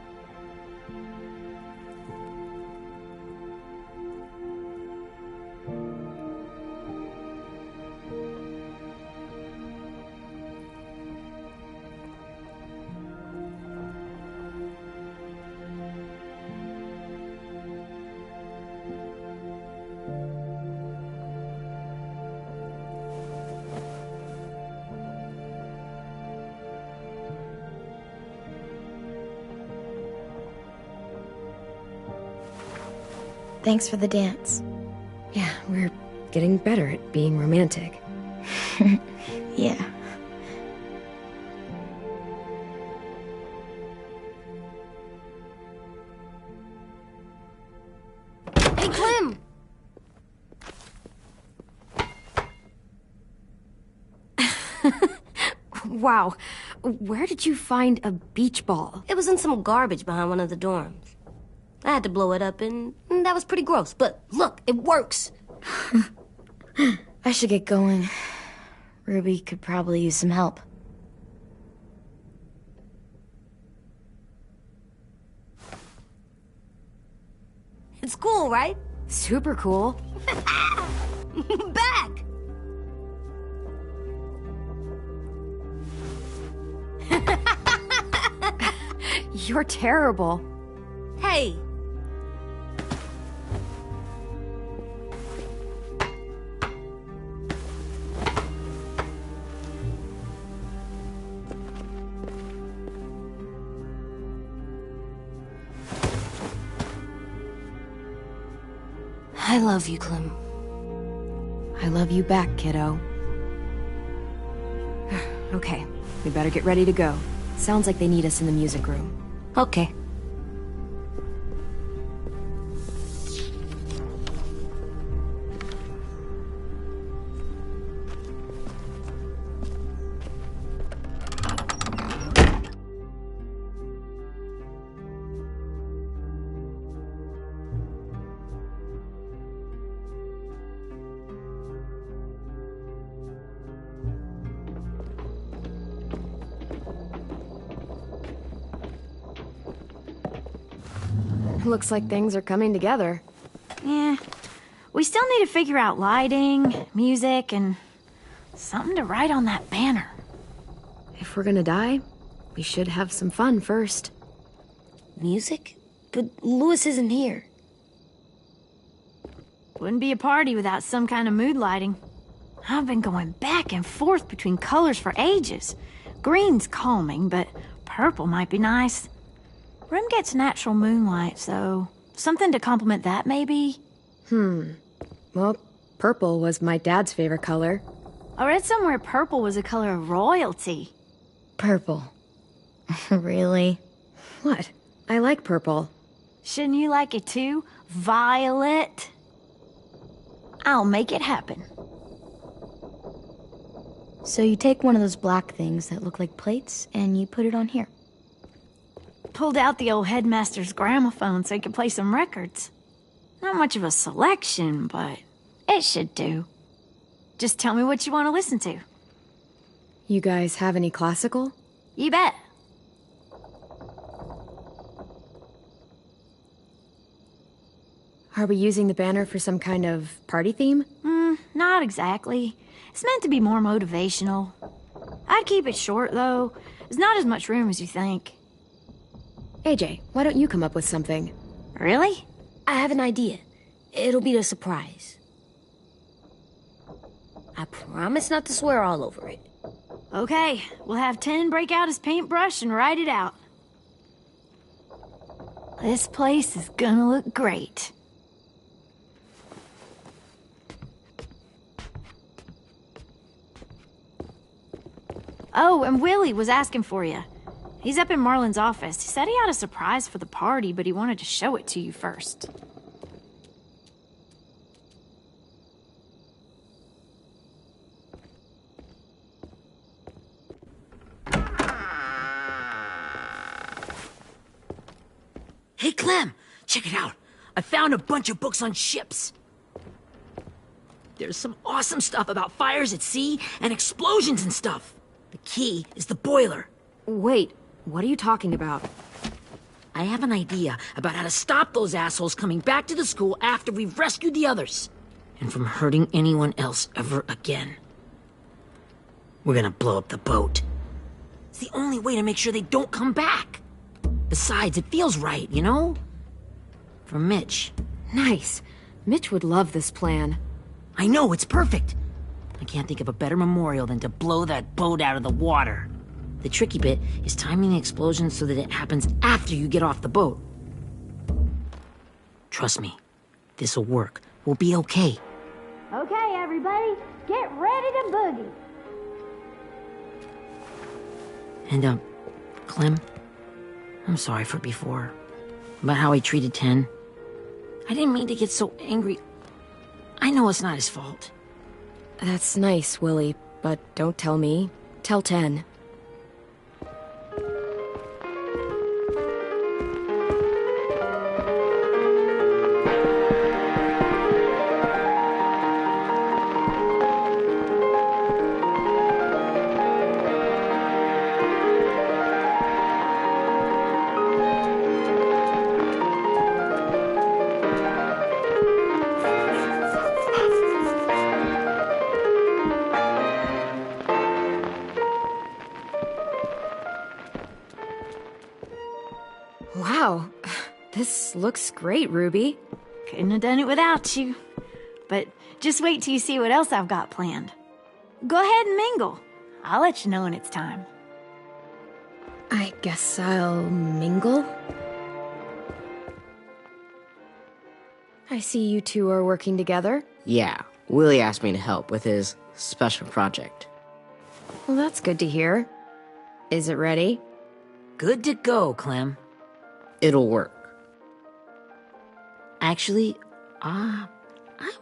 Thanks for the dance. Yeah, we're getting better at being romantic. Yeah. Hey, Clem! Wow. Where did you find a beach ball? It was in some garbage behind one of the dorms. I had to blow it up, and that was pretty gross. But look, it works. I should get going. Ruby could probably use some help. It's cool, right? Super cool. Back! You're terrible. Hey! I love you, Clem. I love you back, kiddo. Okay, we better get ready to go. Sounds like they need us in the music room. Okay. Looks like things are coming together. Yeah. We still need to figure out lighting, music, and something to write on that banner. If we're gonna die, we should have some fun first. Music? But Louis isn't here. Wouldn't be a party without some kind of mood lighting. I've been going back and forth between colors for ages. Green's calming, but purple might be nice. Room gets natural moonlight, so something to complement that, maybe? Well, purple was my dad's favorite color. I read somewhere purple was a color of royalty. Purple. Really? What? I like purple. Shouldn't you like it too? Violet? I'll make it happen. So you take one of those black things that look like plates and you put it on here. Pulled out the old headmaster's gramophone so he could play some records. Not much of a selection, but it should do. Just tell me what you want to listen to. You guys have any classical? You bet. Are we using the banner for some kind of party theme? Not exactly. It's meant to be more motivational. I'd keep it short, though. There's not as much room as you think. AJ, why don't you come up with something? Really? I have an idea. It'll be a surprise. I promise not to swear all over it. Okay, we'll have 10 break out his paintbrush and write it out. This place is gonna look great. Oh, and Willie was asking for you. He's up in Marlin's office. He said he had a surprise for the party, but he wanted to show it to you first. Hey, Clem, check it out. I found a bunch of books on ships. There's some awesome stuff about fires at sea and explosions and stuff. The key is the boiler. Wait, what are you talking about? I have an idea about how to stop those assholes coming back to the school after we've rescued the others. And from hurting anyone else ever again. We're gonna blow up the boat. It's the only way to make sure they don't come back. Besides, it feels right, you know? For Mitch. Nice. Mitch would love this plan. I know, it's perfect. I can't think of a better memorial than to blow that boat out of the water. The tricky bit is timing the explosion so that it happens after you get off the boat. Trust me, this'll work. We'll be okay. Okay, everybody, get ready to boogie. And, Clem, I'm sorry for before. About how I treated Ten. I didn't mean to get so angry. I know it's not his fault. That's nice, Willie, but don't tell me. Tell 10. Wow, this looks great, Ruby. Couldn't have done it without you. But just wait till you see what else I've got planned. Go ahead and mingle. I'll let you know when it's time. I guess I'll mingle? I see you two are working together. Yeah, Willie asked me to help with his special project. Well, that's good to hear. Is it ready? Good to go, Clem. It'll work. Actually, I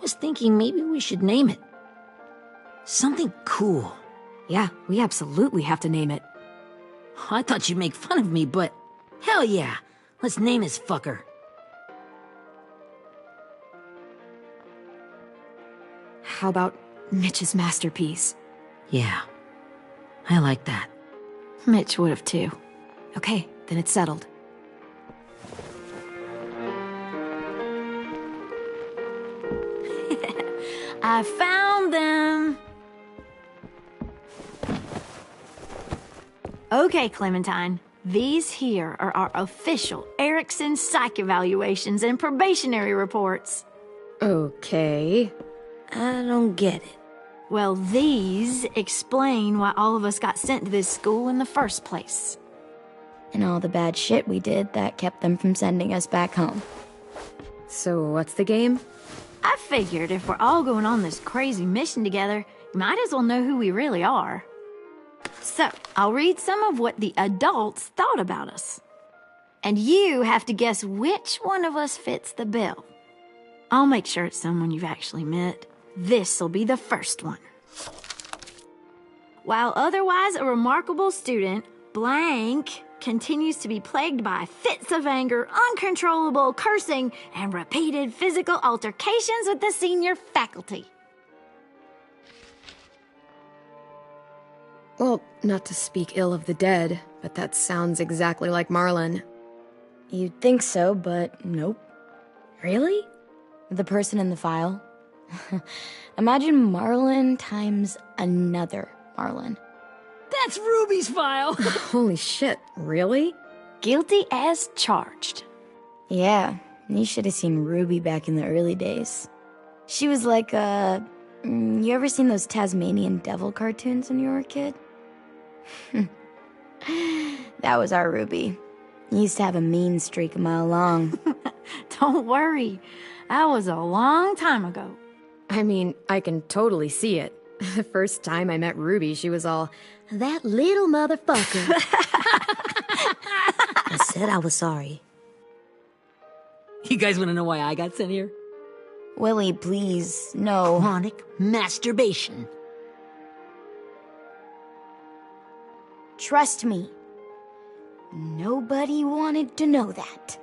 was thinking maybe we should name it. Something cool. Yeah, we absolutely have to name it. I thought you'd make fun of me, but hell yeah. Let's name this fucker. How about Mitch's masterpiece? Yeah, I like that. Mitch would have too. Okay, then it's settled. I found them! Okay, Clementine. These here are our official Erickson psych evaluations and probationary reports. Okay. I don't get it. Well, these explain why all of us got sent to this school in the first place. And all the bad shit we did that kept them from sending us back home. So what's the game? I figured if we're all going on this crazy mission together, you might as well know who we really are. So, I'll read some of what the adults thought about us. And you have to guess which one of us fits the bill. I'll make sure it's someone you've actually met. This'll be the first one. While otherwise a remarkable student, blank continues to be plagued by fits of anger, uncontrollable cursing, and repeated physical altercations with the senior faculty. Well, not to speak ill of the dead, but that sounds exactly like Marlon. You'd think so, but nope. Really? The person in the file. Imagine Marlon times another Marlon. That's Ruby's file! Holy shit, really? Guilty as charged. Yeah, you should have seen Ruby back in the early days. She was like you ever seen those Tasmanian devil cartoons when you were a kid? That was our Ruby. He used to have a mean streak a mile long. Don't worry. That was a long time ago. I mean, I can totally see it. The first time I met Ruby, she was all, "That little motherfucker." I said I was sorry. You guys want to know why I got sent here? Willie, please, no. Chronic masturbation. Trust me. Nobody wanted to know that.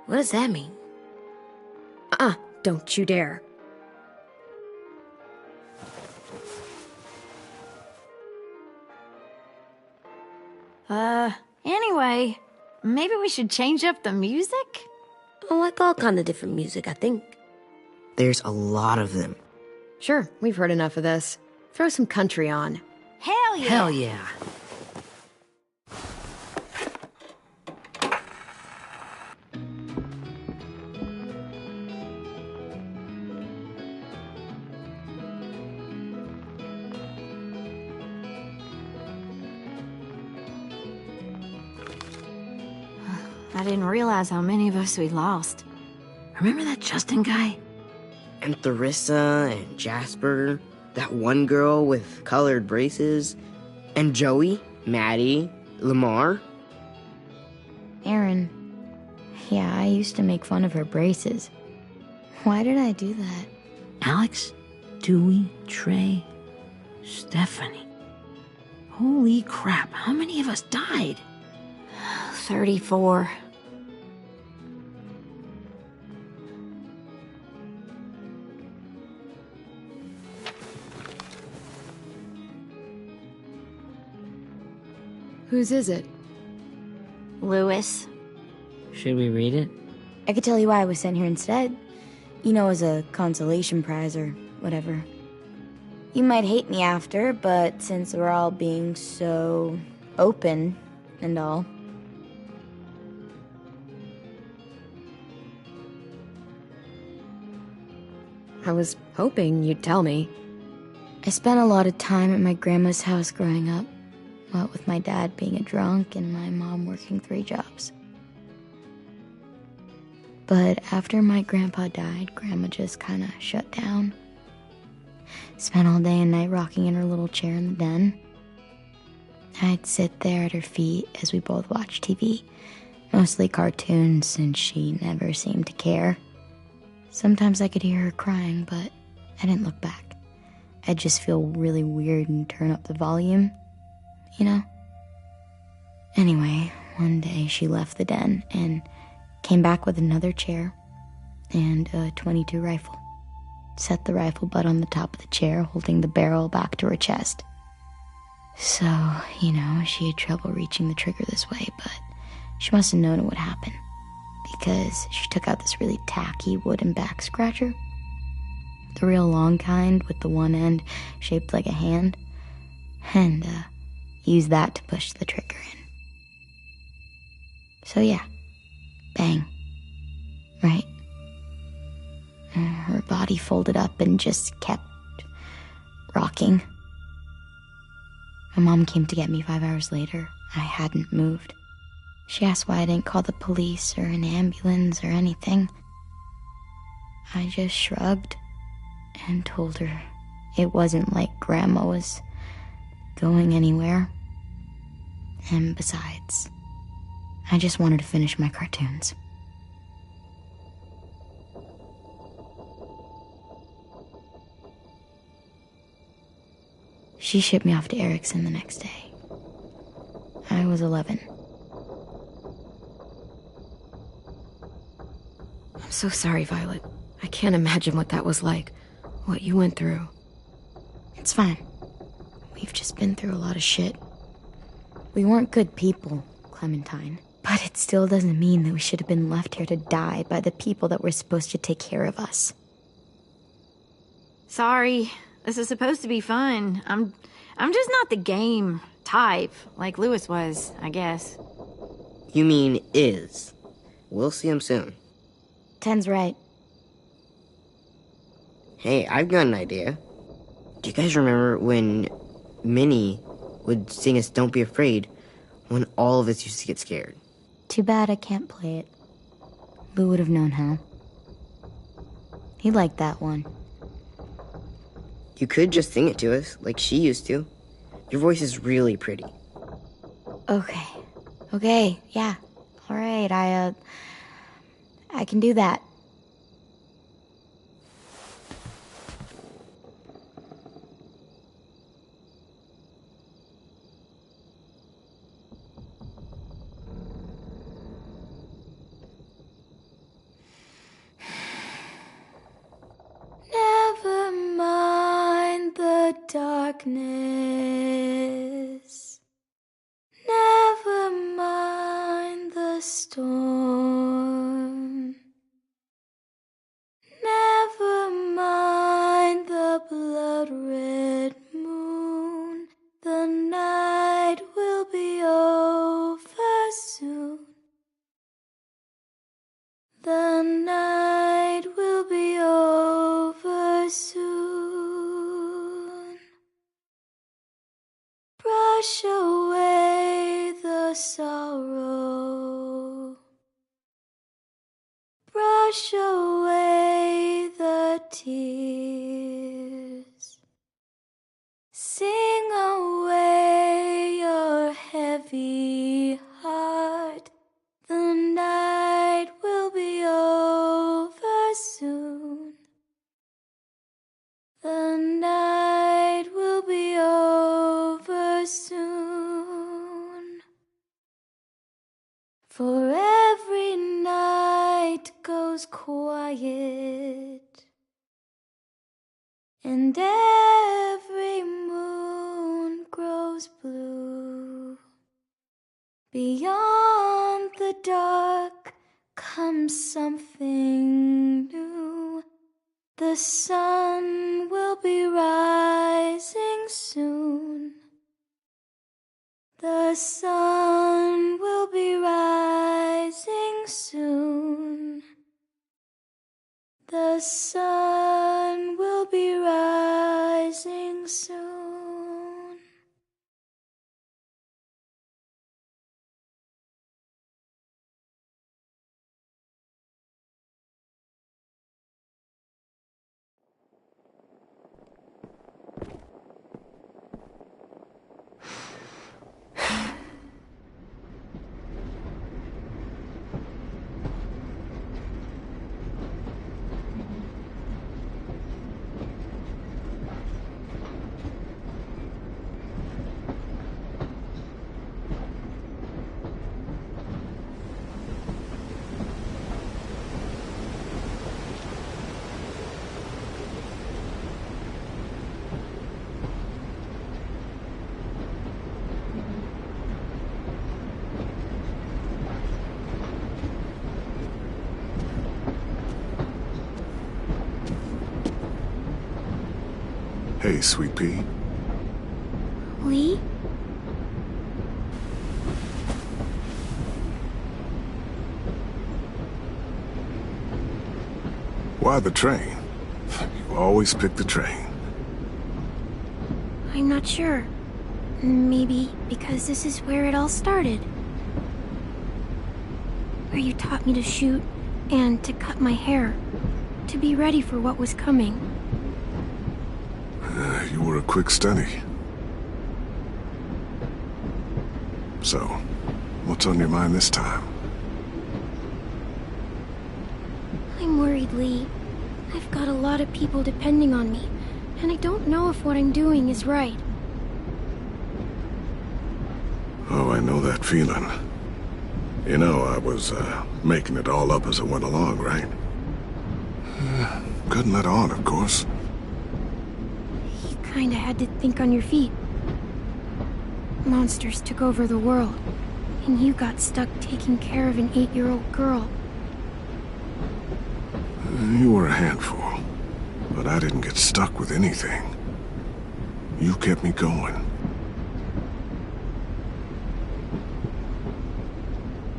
What does that mean? Don't you dare. Anyway, maybe we should change up the music? I like all kind of different music, I think. There's a lot of them. Sure, we've heard enough of this. Throw some country on. Hell yeah! Hell yeah. I didn't realize how many of us we lost. Remember that Justin guy? And Theresa and Jasper, that one girl with colored braces, and Joey, Maddie, Lamar. Aaron. Yeah, I used to make fun of her braces. Why did I do that? Alex, Dewey, Trey, Stephanie. Holy crap, how many of us died? 34. Whose is it? Lewis. Should we read it? I could tell you why I was sent here instead. You know, as a consolation prize or whatever. You might hate me after, but since we're all being so open and all. I was hoping you'd tell me. I spent a lot of time at my grandma's house growing up. What with my dad being a drunk and my mom working 3 jobs. But after my grandpa died, Grandma just kind of shut down. Spent all day and night rocking in her little chair in the den. I'd sit there at her feet as we both watched TV, mostly cartoons since she never seemed to care. Sometimes I could hear her crying, but I didn't look back. I'd just feel really weird and turn up the volume, you know? Anyway, one day she left the den and came back with another chair and a .22 rifle. Set the rifle butt on the top of the chair, holding the barrel back to her chest. So, you know, she had trouble reaching the trigger this way, but she must have known it would happen, because she took out this really tacky wooden back scratcher. The real long kind with the one end shaped like a hand, and used that to push the trigger in. So yeah, bang, right? Her body folded up and just kept rocking. My mom came to get me 5 hours later. I hadn't moved. She asked why I didn't call the police or an ambulance or anything. I just shrugged and told her it wasn't like Grandma was going anywhere. And besides, I just wanted to finish my cartoons. She shipped me off to Erickson the next day. I was 11. I'm so sorry, Violet. I can't imagine what that was like, what you went through. It's fine. We've just been through a lot of shit. We weren't good people, Clementine. But it still doesn't mean that we should have been left here to die by the people that were supposed to take care of us. Sorry. This is supposed to be fun. I'm just not the game type like Louis was, I guess. You mean is. We'll see him soon. Ten's right. Hey, I've got an idea. Do you guys remember when Minnie would sing us Don't Be Afraid when all of us used to get scared? Too bad I can't play it. Lou would have known how. He liked that one. You could just sing it to us, like she used to. Your voice is really pretty. Okay, yeah. All right, I can do that. Never mind the darkness. Never mind the storm. Never mind the blood-red moon. The night will be over soon. The night will be over soon. Brush away the sorrow. Brush away the tears. Sing away your heavy heart. The night will be over soon. The night will be over soon. For every night goes quiet, and every moon grows blue. Beyond the dark comes something new. The sun will be rising soon. The sun will be rising soon. The sun will be rising soon. Hey, Sweet Pea. Lee? Why the train? You always pick the train. I'm not sure. Maybe because this is where it all started. Where you taught me to shoot and to cut my hair. To be ready for what was coming. You were a quick study. So, what's on your mind this time? I'm worried, Lee. I've got a lot of people depending on me, and I don't know if what I'm doing is right. Oh, I know that feeling. You know, I was, making it all up as I went along, right? Couldn't let on, of course. You kinda had to think on your feet. Monsters took over the world, and you got stuck taking care of an 8-year-old girl. You were a handful, but I didn't get stuck with anything. You kept me going.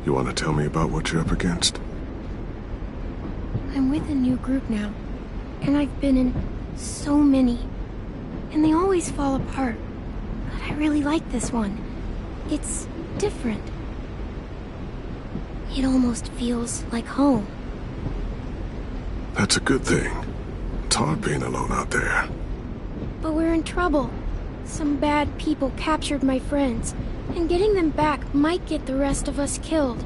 You want to tell me about what you're up against? I'm with a new group now, and I've been in so many, and they always fall apart. But I really like this one. It's different. It almost feels like home. That's a good thing. It's hard being alone out there. But we're in trouble. Some bad people captured my friends, and getting them back might get the rest of us killed.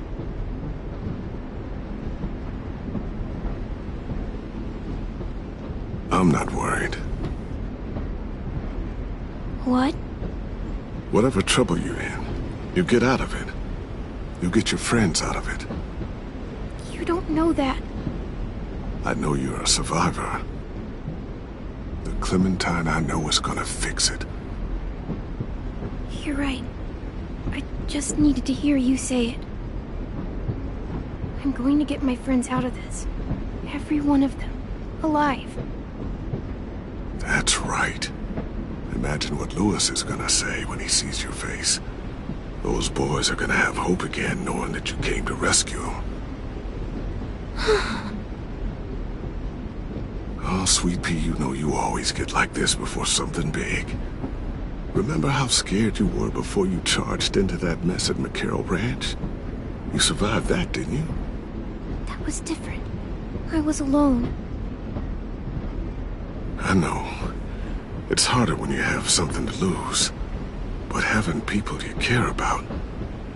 I'm not worried. What? Whatever trouble you're in, you get out of it. You get your friends out of it. You don't know that. I know you're a survivor. The Clementine I know is gonna fix it. You're right. I just needed to hear you say it. I'm going to get my friends out of this. Every one of them. Alive. That's right. Imagine what Louis is gonna say when he sees your face. Those boys are gonna have hope again, knowing that you came to rescue them. Oh, Sweet Pea, you know you always get like this before something big. Remember how scared you were before you charged into that mess at McCarroll Ranch? You survived that, didn't you? That was different. I was alone. I know. It's harder when you have something to lose. But having people you care about,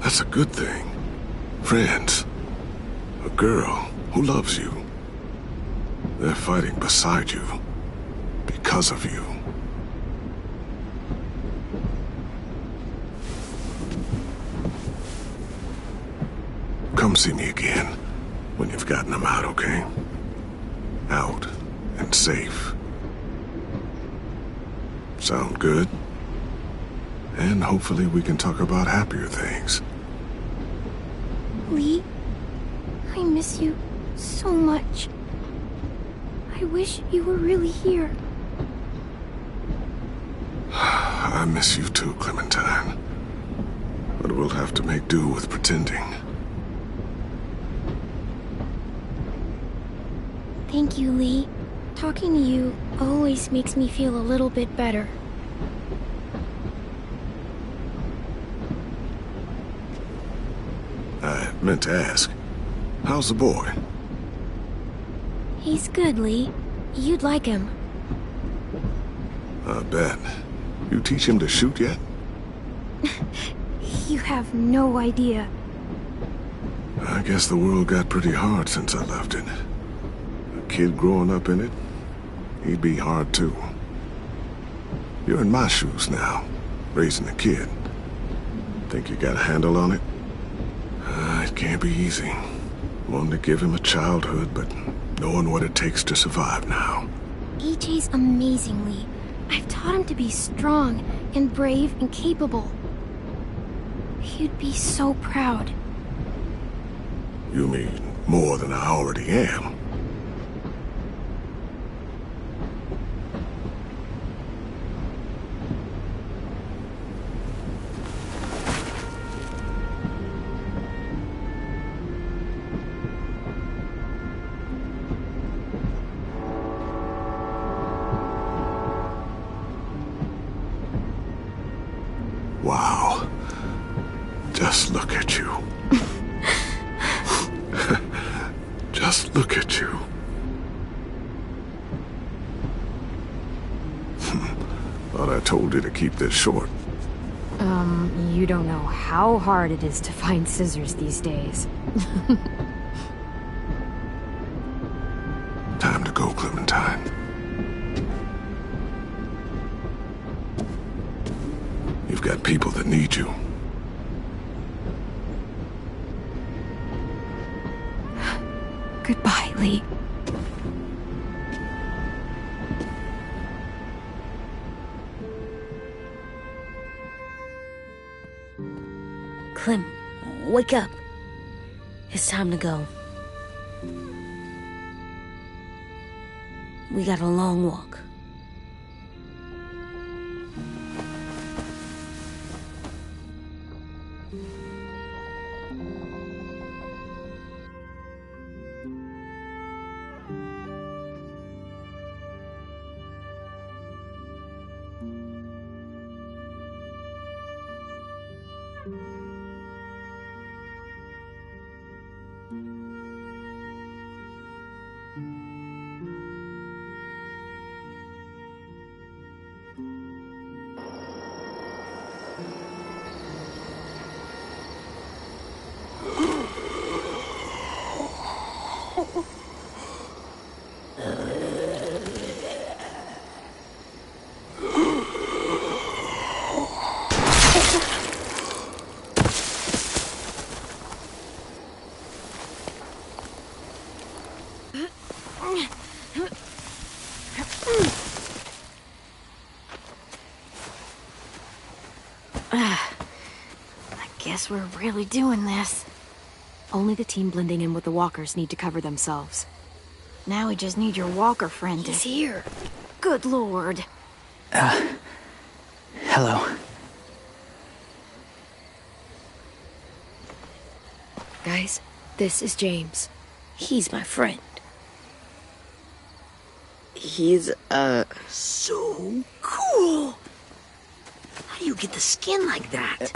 that's a good thing. Friends. A girl who loves you. They're fighting beside you. Because of you. Come see me again when you've gotten them out, okay? Out and safe. Sound good? And hopefully we can talk about happier things. Lee, I miss you so much. I wish you were really here. I miss you too, Clementine. But we'll have to make do with pretending. Thank you, Lee. Talking to you always makes me feel a little bit better. I meant to ask, how's the boy? He's good, Lee. You'd like him. I bet. You teach him to shoot yet? You have no idea. I guess the world got pretty hard since I left it. A kid growing up in it, he'd be hard too. You're in my shoes now, raising a kid. Think you got a handle on it? It can't be easy. Wanting to give him a childhood, but knowing what it takes to survive now. EJ's amazing, Lee. I've taught him to be strong and brave and capable. He'd be so proud. You mean more than I already am? Just look at you. Just look at you. Thought I told you to keep this short. You don't know how hard it is to find scissors these days. Time to go, Clementine. You've got people that need you. Goodbye, Lee. Clem, wake up. It's time to go. We got a long walk. Guess we're really doing this. Only the team blending in with the walkers need to cover themselves. Now we just need your walker friend to... He's here. Good lord. Hello. Guys, this is James. He's my friend. He's, So cool. How do you get the skin like that?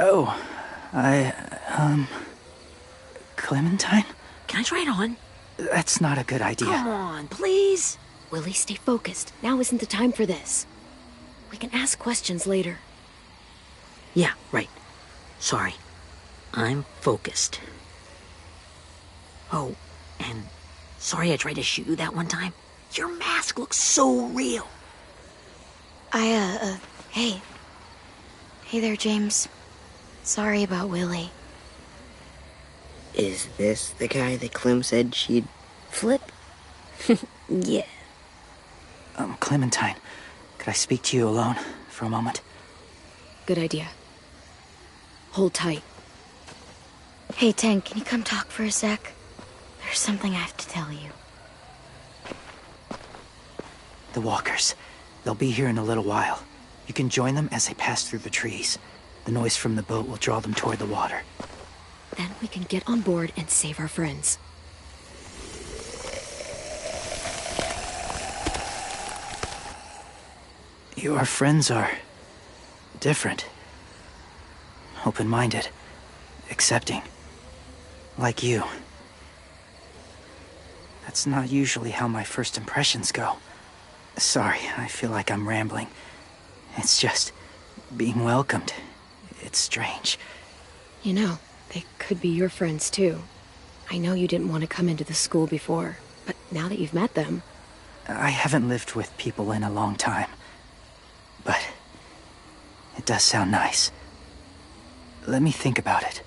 Clementine? Can I try it on? That's not a good idea. Come on, please. Willie, stay focused. Now isn't the time for this. We can ask questions later. Yeah, right. Sorry. I'm focused. Oh, and sorry I tried to shoot you that one time. Your mask looks so real. Hey. Hey there, James. Sorry about Willie. is this the guy that Clem said she'd flip? Yeah. Clementine, could I speak to you alone for a moment? Good idea. Hold tight. Hey, Tank, can you come talk for a sec? There's something I have to tell you. The walkers. They'll be here in a little while. You can join them as they pass through the trees. The noise from the boat will draw them toward the water. Then we can get on board and save our friends. Your friends are different. Open-minded. Accepting. Like you. That's not usually how my first impressions go. Sorry, I feel like I'm rambling. It's just being welcomed. It's strange. You know, they could be your friends too. I know you didn't want to come into the school before, but now that you've met them... I haven't lived with people in a long time. But it does sound nice. Let me think about it.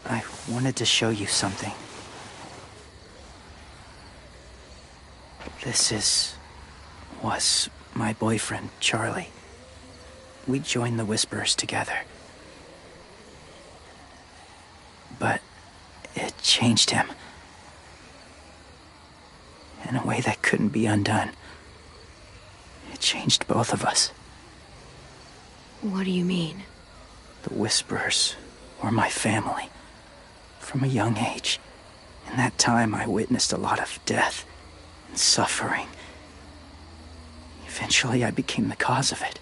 I wanted to show you something. This was my boyfriend, Charlie. We joined the Whisperers together. But it changed him. In a way that couldn't be undone. It changed both of us. What do you mean? The Whisperers were my family. From a young age. In that time, I witnessed a lot of death and suffering. Eventually, I became the cause of it.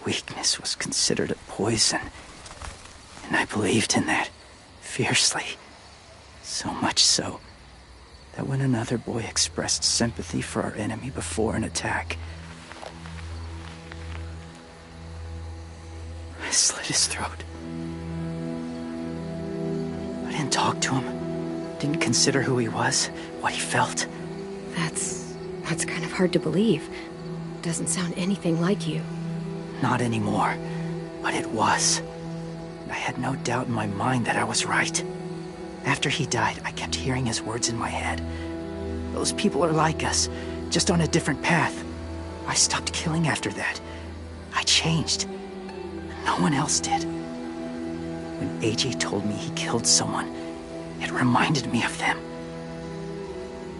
Weakness was considered a poison, and I believed in that fiercely. So much so that when another boy expressed sympathy for our enemy before an attack, I slit his throat. I didn't talk to him, didn't consider who he was, what he felt. That's kind of hard to believe. Doesn't sound anything like you. Not anymore, but it was. I had no doubt in my mind that I was right. After he died, I kept hearing his words in my head. Those people are like us, just on a different path. I stopped killing after that. I changed. No one else did. When AJ told me he killed someone, it reminded me of them.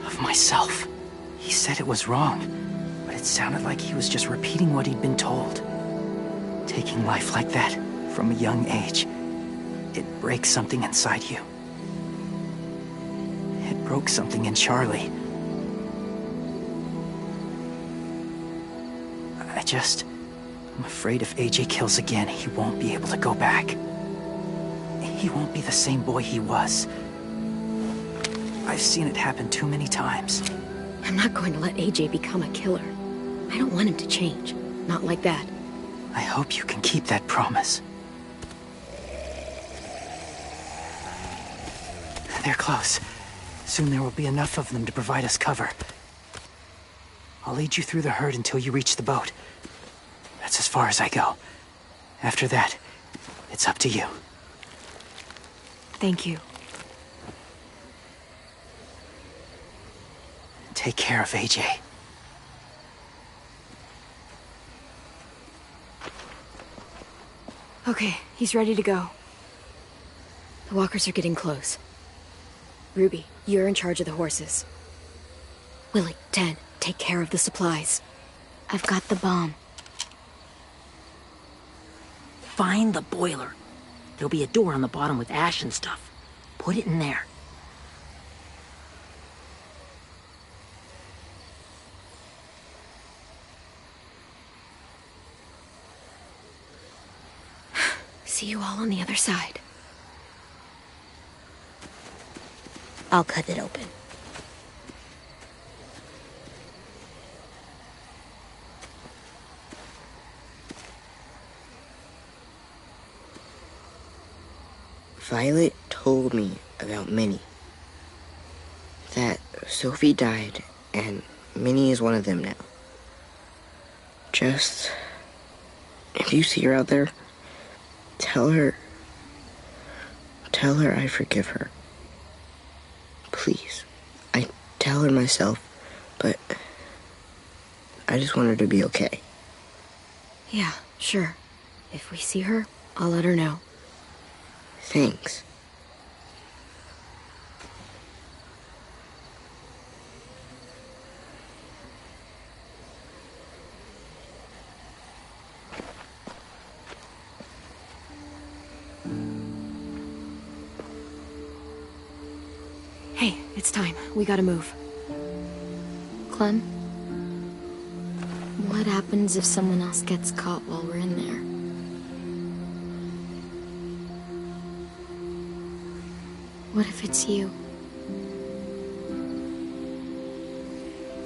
Of myself. He said it was wrong, but it sounded like he was just repeating what he'd been told. Taking life like that, from a young age, it breaks something inside you. It broke something in Charlie. I'm afraid if AJ kills again, he won't be able to go back. He won't be the same boy he was. I've seen it happen too many times. I'm not going to let AJ become a killer. I don't want him to change. Not like that. I hope you can keep that promise. They're close. Soon there will be enough of them to provide us cover. I'll lead you through the herd until you reach the boat. That's as far as I go. After that, it's up to you. Thank you. Take care of AJ. Okay, he's ready to go. The walkers are getting close. Ruby, you're in charge of the horses. Willie, Ted, take care of the supplies. I've got the bomb. Find the boiler. There'll be a door on the bottom with ash and stuff. Put it in there. See you all on the other side. I'll cut it open. Violet told me about Minnie. That Sophie died, and Minnie is one of them now. Just... if you see her out there, tell her I forgive her. Please. I tell her myself, but I just want her to be okay. Yeah, sure. If we see her, I'll let her know. Thanks. Hey, it's time. We gotta move. Clem? What happens if someone else gets caught while we're in there? What if it's you?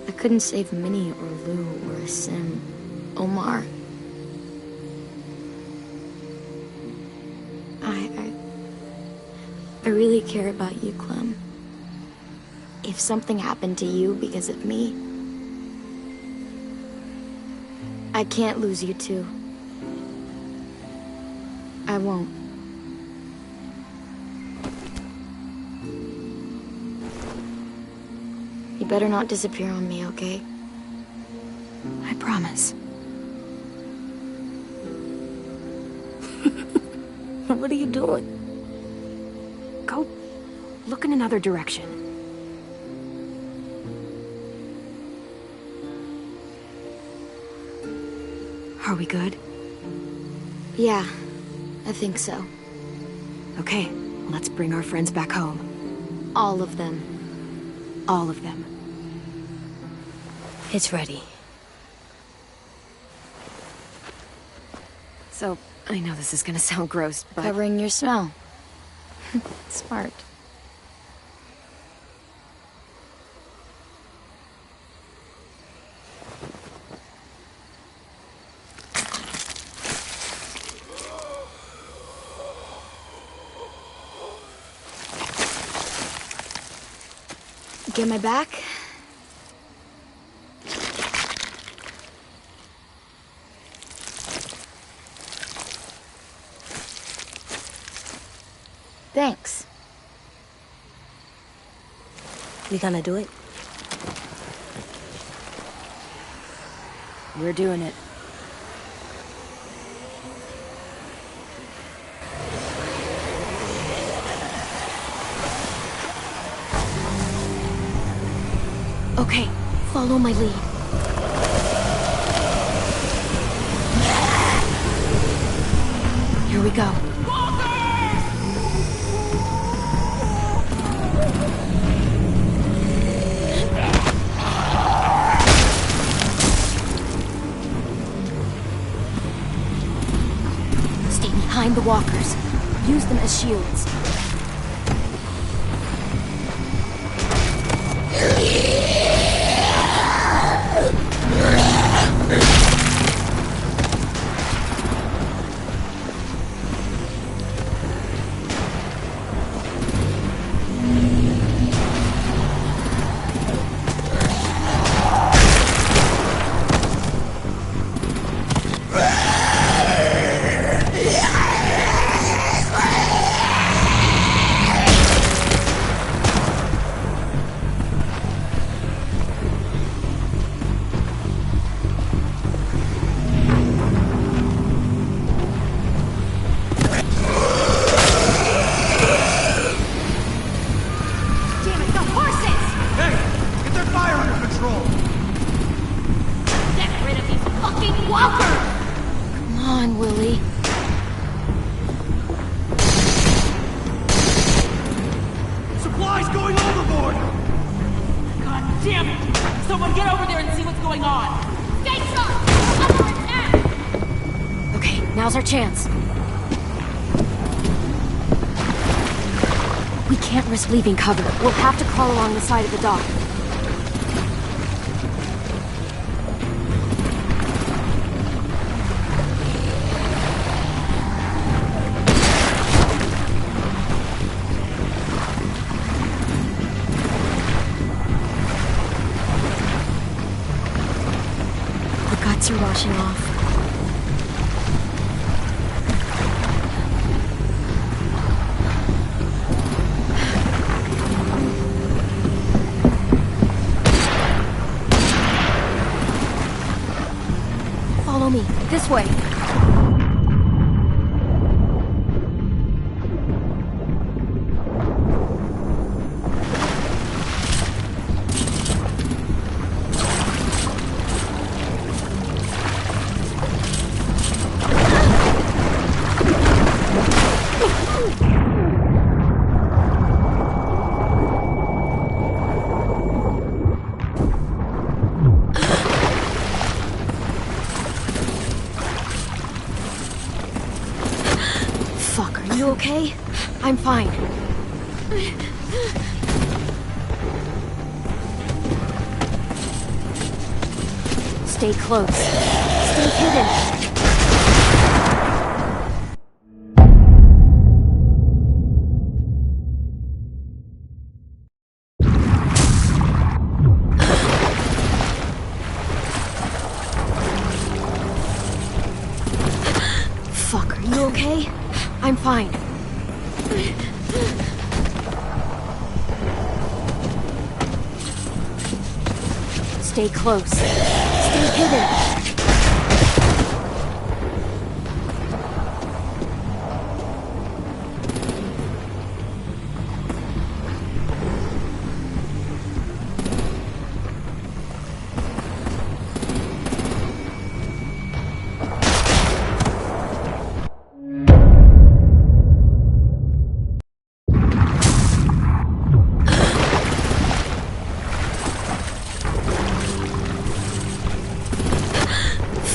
I couldn't save Minnie or Lou or Sim. Omar. I really care about you, Clem. If something happened to you because of me, I can't lose you too. I won't. You better not disappear on me, okay? I promise. What are you doing? Go look in another direction. Are we good? Yeah, I think so. Okay, let's bring our friends back home. All of them. All of them. It's ready. So, I know this is gonna sound gross, but... Covering your smell. Smart. Get my back? Thanks. We gonna do it? We're doing it. Okay, follow my lead. Here we go. Stay behind the walkers. Use them as shields. Now's our chance. We can't risk leaving cover. We'll have to crawl along the side of the dock. The guts are washing off. This way. You okay? I'm fine. Stay close. Stay hidden. Fuck, are you okay? I'm fine. Stay close. Stay hidden.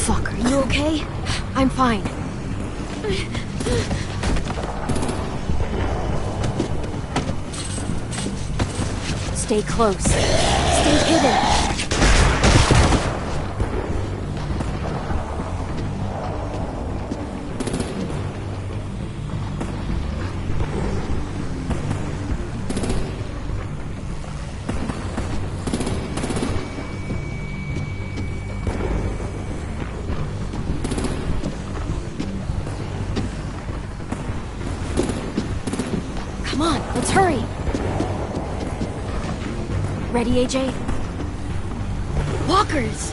Fuck, are you okay? I'm fine. Stay close. Stay hidden. Come on, let's hurry. Ready, AJ? Walkers!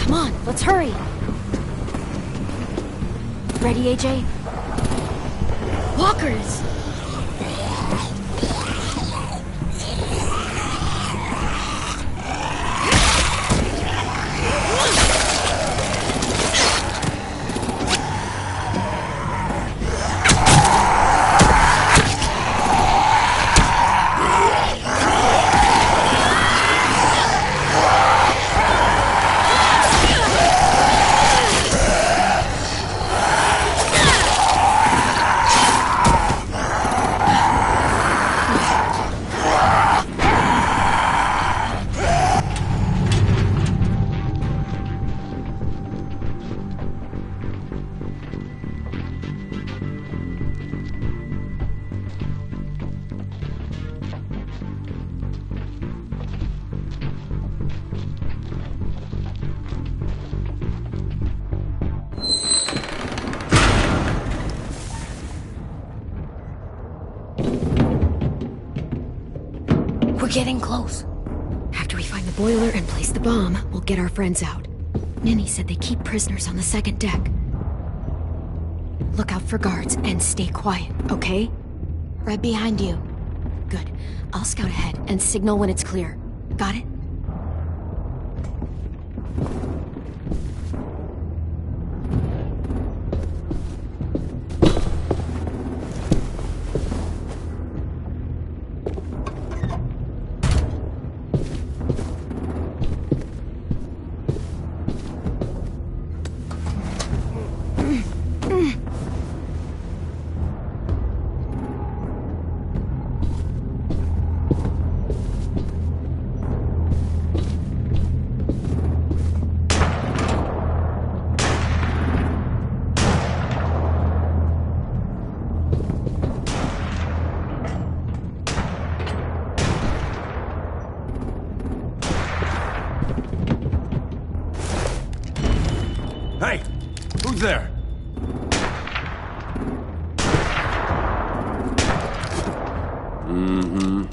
Come on, let's hurry. Ready, AJ? Walkers! We're getting close. After we find the boiler and place the bomb, we'll get our friends out. Ninny said they keep prisoners on the second deck. Look out for guards and stay quiet, okay? Right behind you. Good. I'll scout ahead and signal when it's clear. Got it? Hey! Who's there? Mm-hmm.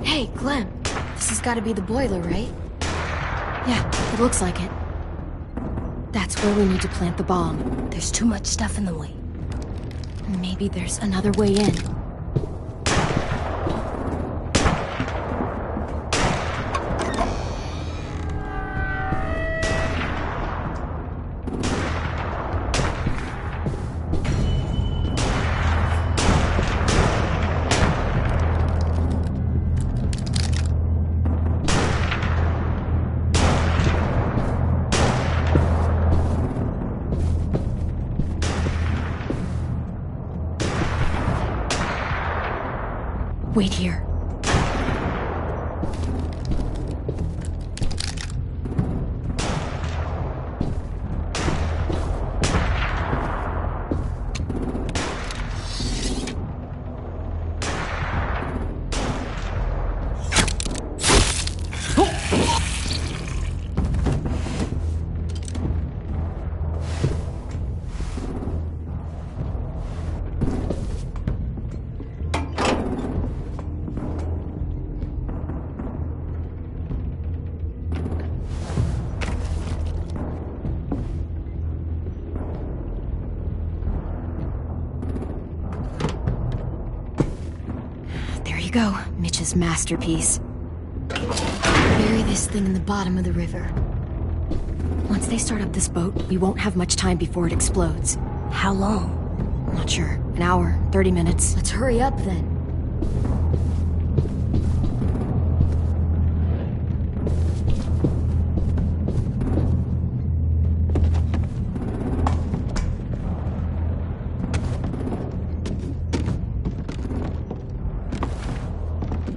Hey, Clem. This has got to be the boiler, right? Yeah, it looks like it. That's where we need to plant the bomb. There's too much stuff in the way. Maybe there's another way in. Wait here. you go, Mitch's masterpiece. Bury this thing in the bottom of the river. Once they start up this boat, we won't have much time before it explodes. How long? Not sure. An hour, 30 minutes. Let's hurry up then.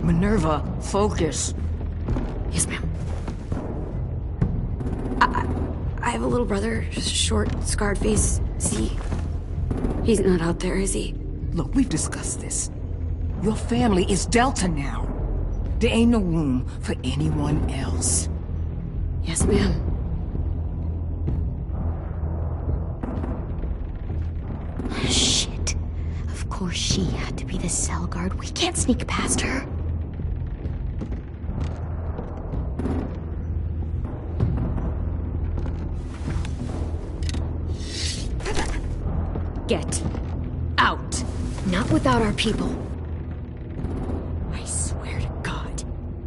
Minerva, focus. Yes, ma'am. I have a little brother, short, scarred face. See? He's not out there, is he? Look, we've discussed this. Your family is Delta now. There ain't no room for anyone else. Yes, ma'am. Shit. Of course she had to be the cell guard. We can't sneak past her. Get out. Not without our people. I swear to God,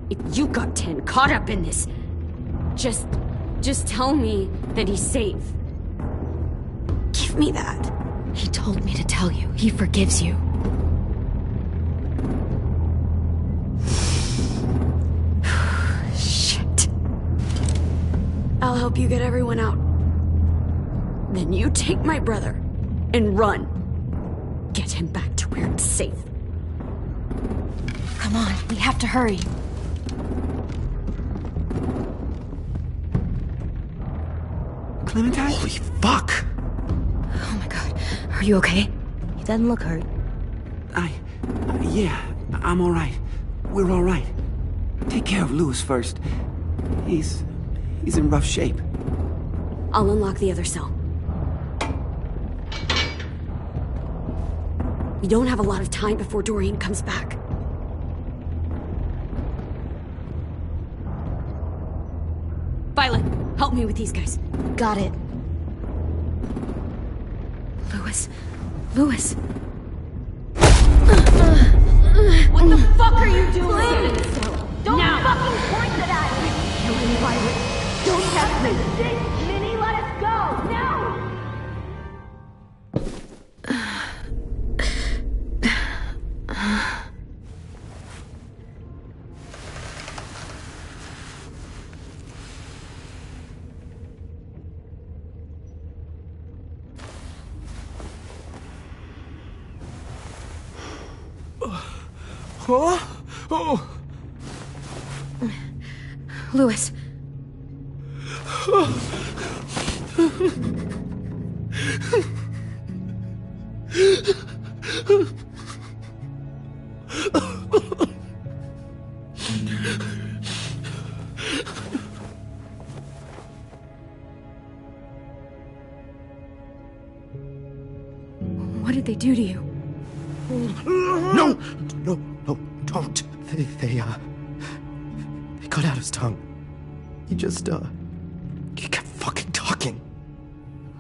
if you got 10 caught up in this, just tell me that he's safe. Give me that. He told me to tell you. He forgives you. Shit. I'll help you get everyone out. Then you take my brother and run. Get him back to where it's safe. Come on, we have to hurry. Clementine? Holy fuck! Oh my god. Are you okay? He doesn't look hurt. Yeah, I'm alright. We're alright. Take care of Louis first. He's in rough shape. I'll unlock the other cell. We don't have a lot of time before Dorian comes back. Violet, help me with these guys. Got it. Louis. Louis. What the fuck are you doing? Don't fucking point that at me! Killing Violet. Don't test me. Minnie, let us go! Now! Huh? Oh! Louis. What did they do to you? No! No, don't. They cut out his tongue. He just, he kept fucking talking.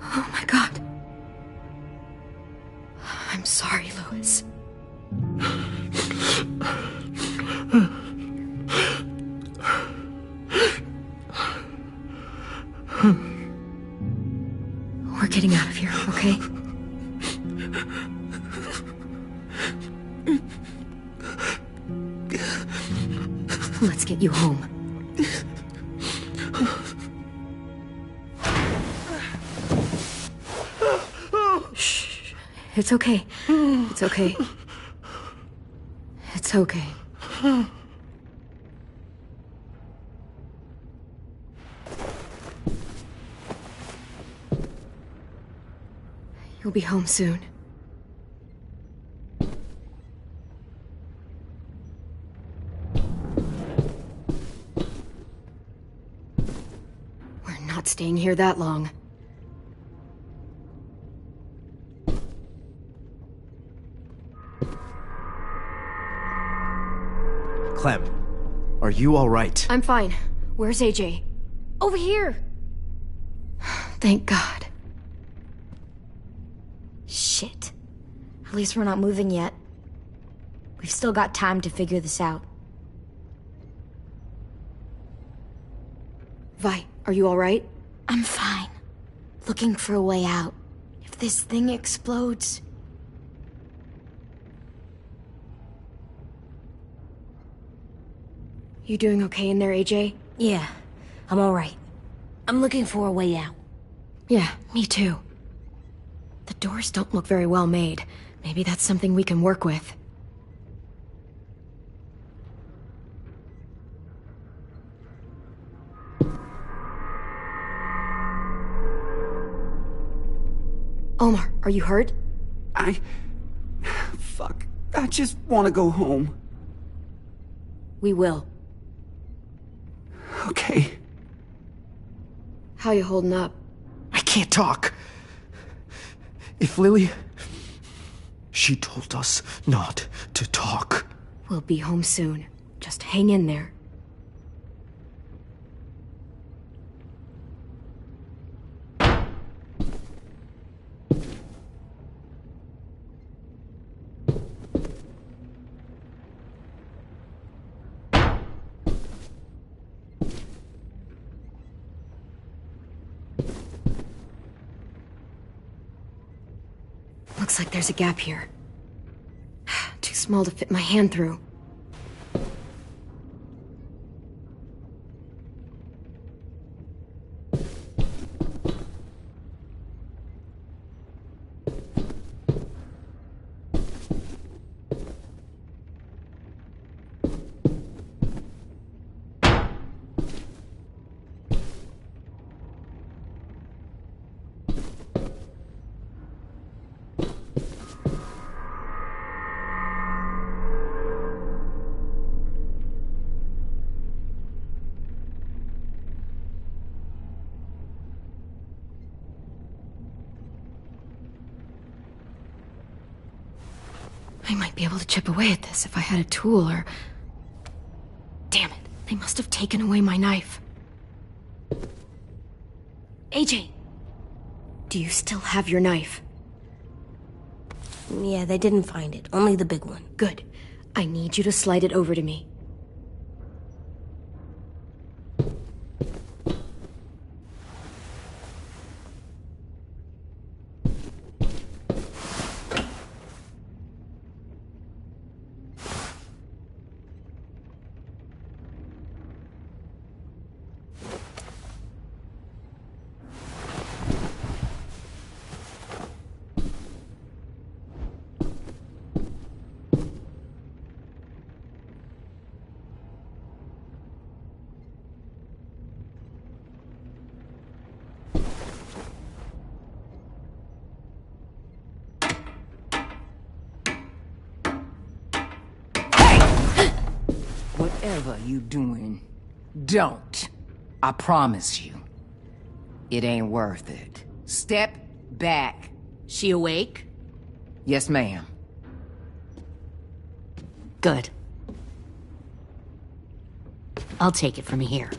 Oh my god. I'm sorry, Louis. We're getting out of here, okay? Let's get you home. Shh. It's okay. It's okay. It's okay. You'll be home soon. We're not staying here that long. Clem, are you all right? I'm fine. Where's AJ? Over here! Thank God. Shit. At least we're not moving yet. We've still got time to figure this out. Vi, are you alright? I'm fine. Looking for a way out. If this thing explodes... You doing okay in there, AJ? Yeah, I'm alright. I'm looking for a way out. Yeah, me too. The doors don't look very well made. Maybe that's something we can work with. Omar, are you hurt? Fuck. I just want to go home. We will. Okay. How you holding up? I can't talk. If Lily... She told us not to talk. We'll be home soon. Just hang in there. Looks like there's a gap here. Too small to fit my hand through. I might be able to chip away at this if I had a tool or... Damn it, they must have taken away my knife. AJ! Do you still have your knife? Yeah, they didn't find it. Only the big one. Good. I need you to slide it over to me. Whatever you doing, don't. I promise you. It ain't worth it. Step back. She awake? Yes, ma'am. Good. I'll take it from here.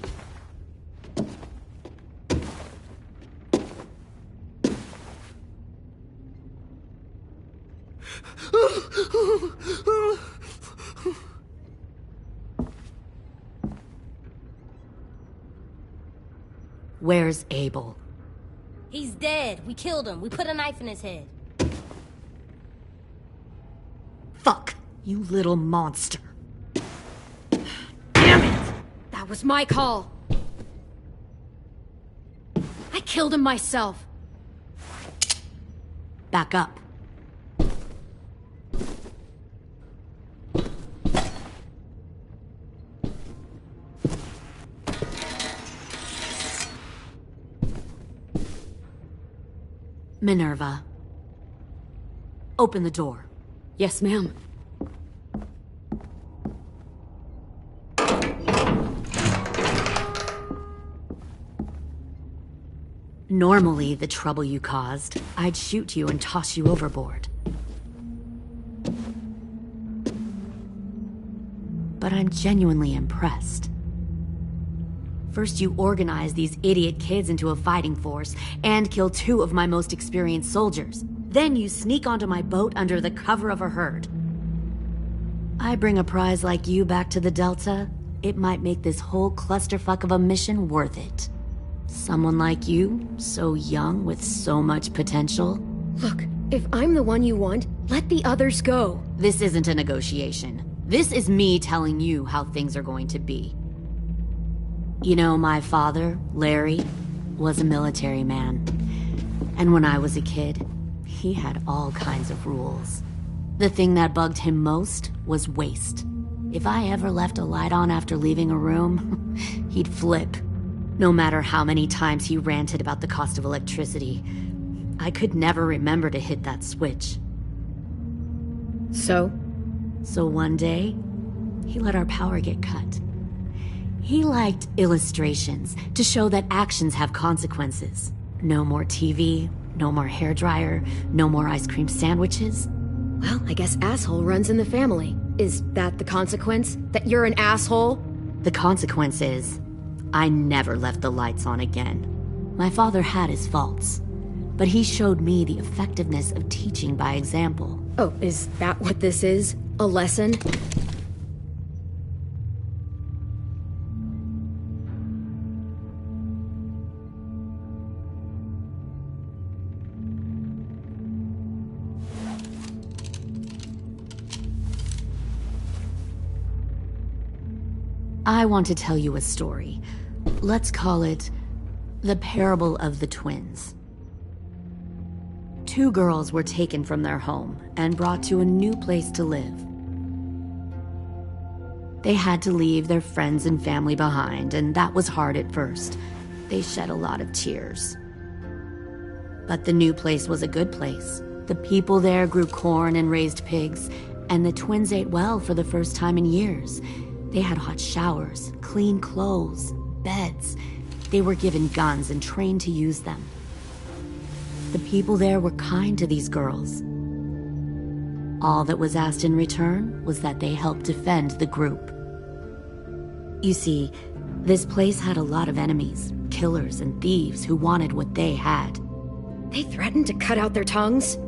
Where's Abel? He's dead. We killed him. We put a knife in his head. Fuck, you little monster. Damn it! That was my call. I killed him myself. Back up. Minerva. Open the door. Yes, ma'am. Normally, the trouble you caused, I'd shoot you and toss you overboard. But I'm genuinely impressed. First, you organize these idiot kids into a fighting force and kill 2 of my most experienced soldiers. Then you sneak onto my boat under the cover of a herd. I bring a prize like you back to the Delta, it might make this whole clusterfuck of a mission worth it. Someone like you, so young with so much potential. Look, if I'm the one you want, let the others go. This isn't a negotiation. This is me telling you how things are going to be. You know, my father, Larry, was a military man. And when I was a kid, he had all kinds of rules. The thing that bugged him most was waste. If I ever left a light on after leaving a room, he'd flip. No matter how many times he ranted about the cost of electricity, I could never remember to hit that switch. So one day, he let our power get cut. He liked illustrations to show that actions have consequences. No more TV, no more hairdryer, no more ice cream sandwiches. Well, I guess asshole runs in the family. Is that the consequence? That you're an asshole? The consequence is, I never left the lights on again. My father had his faults, but he showed me the effectiveness of teaching by example. Oh, is that what this is? A lesson? I want to tell you a story. Let's call it The Parable of the Twins. 2 girls were taken from their home and brought to a new place to live. They had to leave their friends and family behind, and that was hard at first. They shed a lot of tears. But the new place was a good place. The people there grew corn and raised pigs, and the twins ate well for the first time in years. They had hot showers, clean clothes, beds. They were given guns and trained to use them. The people there were kind to these girls. All that was asked in return was that they help defend the group. You see, this place had a lot of enemies, killers and thieves who wanted what they had. They threatened to cut out their tongues?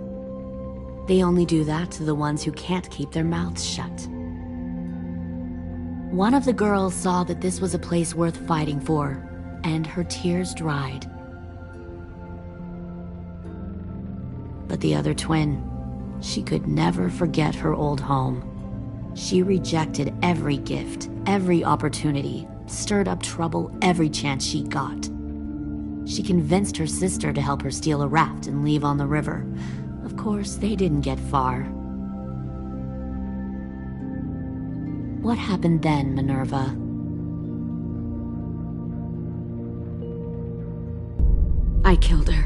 They only do that to the ones who can't keep their mouths shut. One of the girls saw that this was a place worth fighting for, and her tears dried. But the other twin, she could never forget her old home. She rejected every gift, every opportunity, stirred up trouble every chance she got. She convinced her sister to help her steal a raft and leave on the river. Of course, they didn't get far. What happened then, Minerva? I killed her.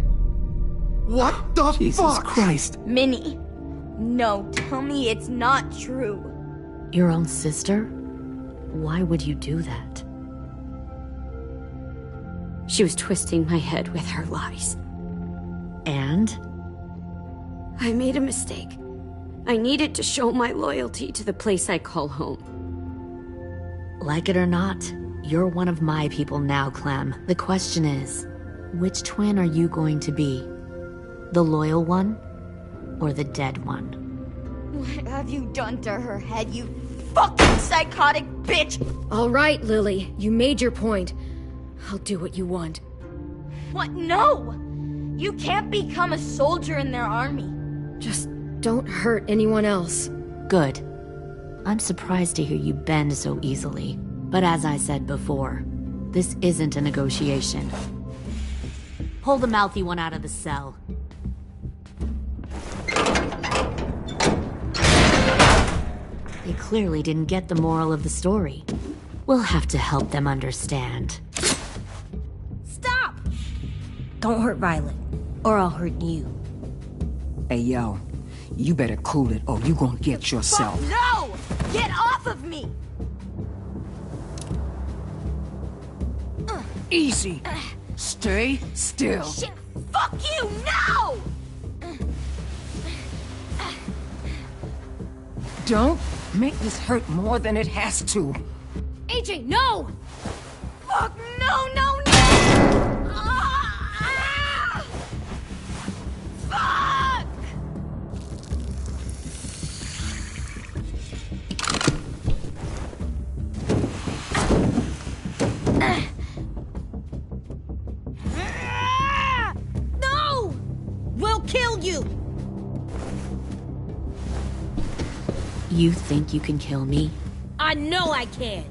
What the Jesus fuck? Christ. Minnie, no, tell me it's not true. Your own sister? Why would you do that? She was twisting my head with her lies. And? I made a mistake. I needed to show my loyalty to the place I call home. Like it or not, you're one of my people now, Clem. The question is, which twin are you going to be? The loyal one, or the dead one? What have you done to her head, you fucking psychotic bitch? All right, Lily, you made your point. I'll do what you want. What? No! You can't become a soldier in their army. Just don't hurt anyone else. Good. I'm surprised to hear you bend so easily. But as I said before, this isn't a negotiation. Pull the mouthy one out of the cell. They clearly didn't get the moral of the story. We'll have to help them understand. Stop! Don't hurt Violet, or I'll hurt you. Hey, yo. You better cool it, or you gonna get yourself. Fuck no! Get off of me! Easy. Stay still. Shit! Fuck you! No! Don't make this hurt more than it has to. AJ, no! Fuck, no, no, no! Fuck! No! We'll kill you! You think you can kill me? I know I can.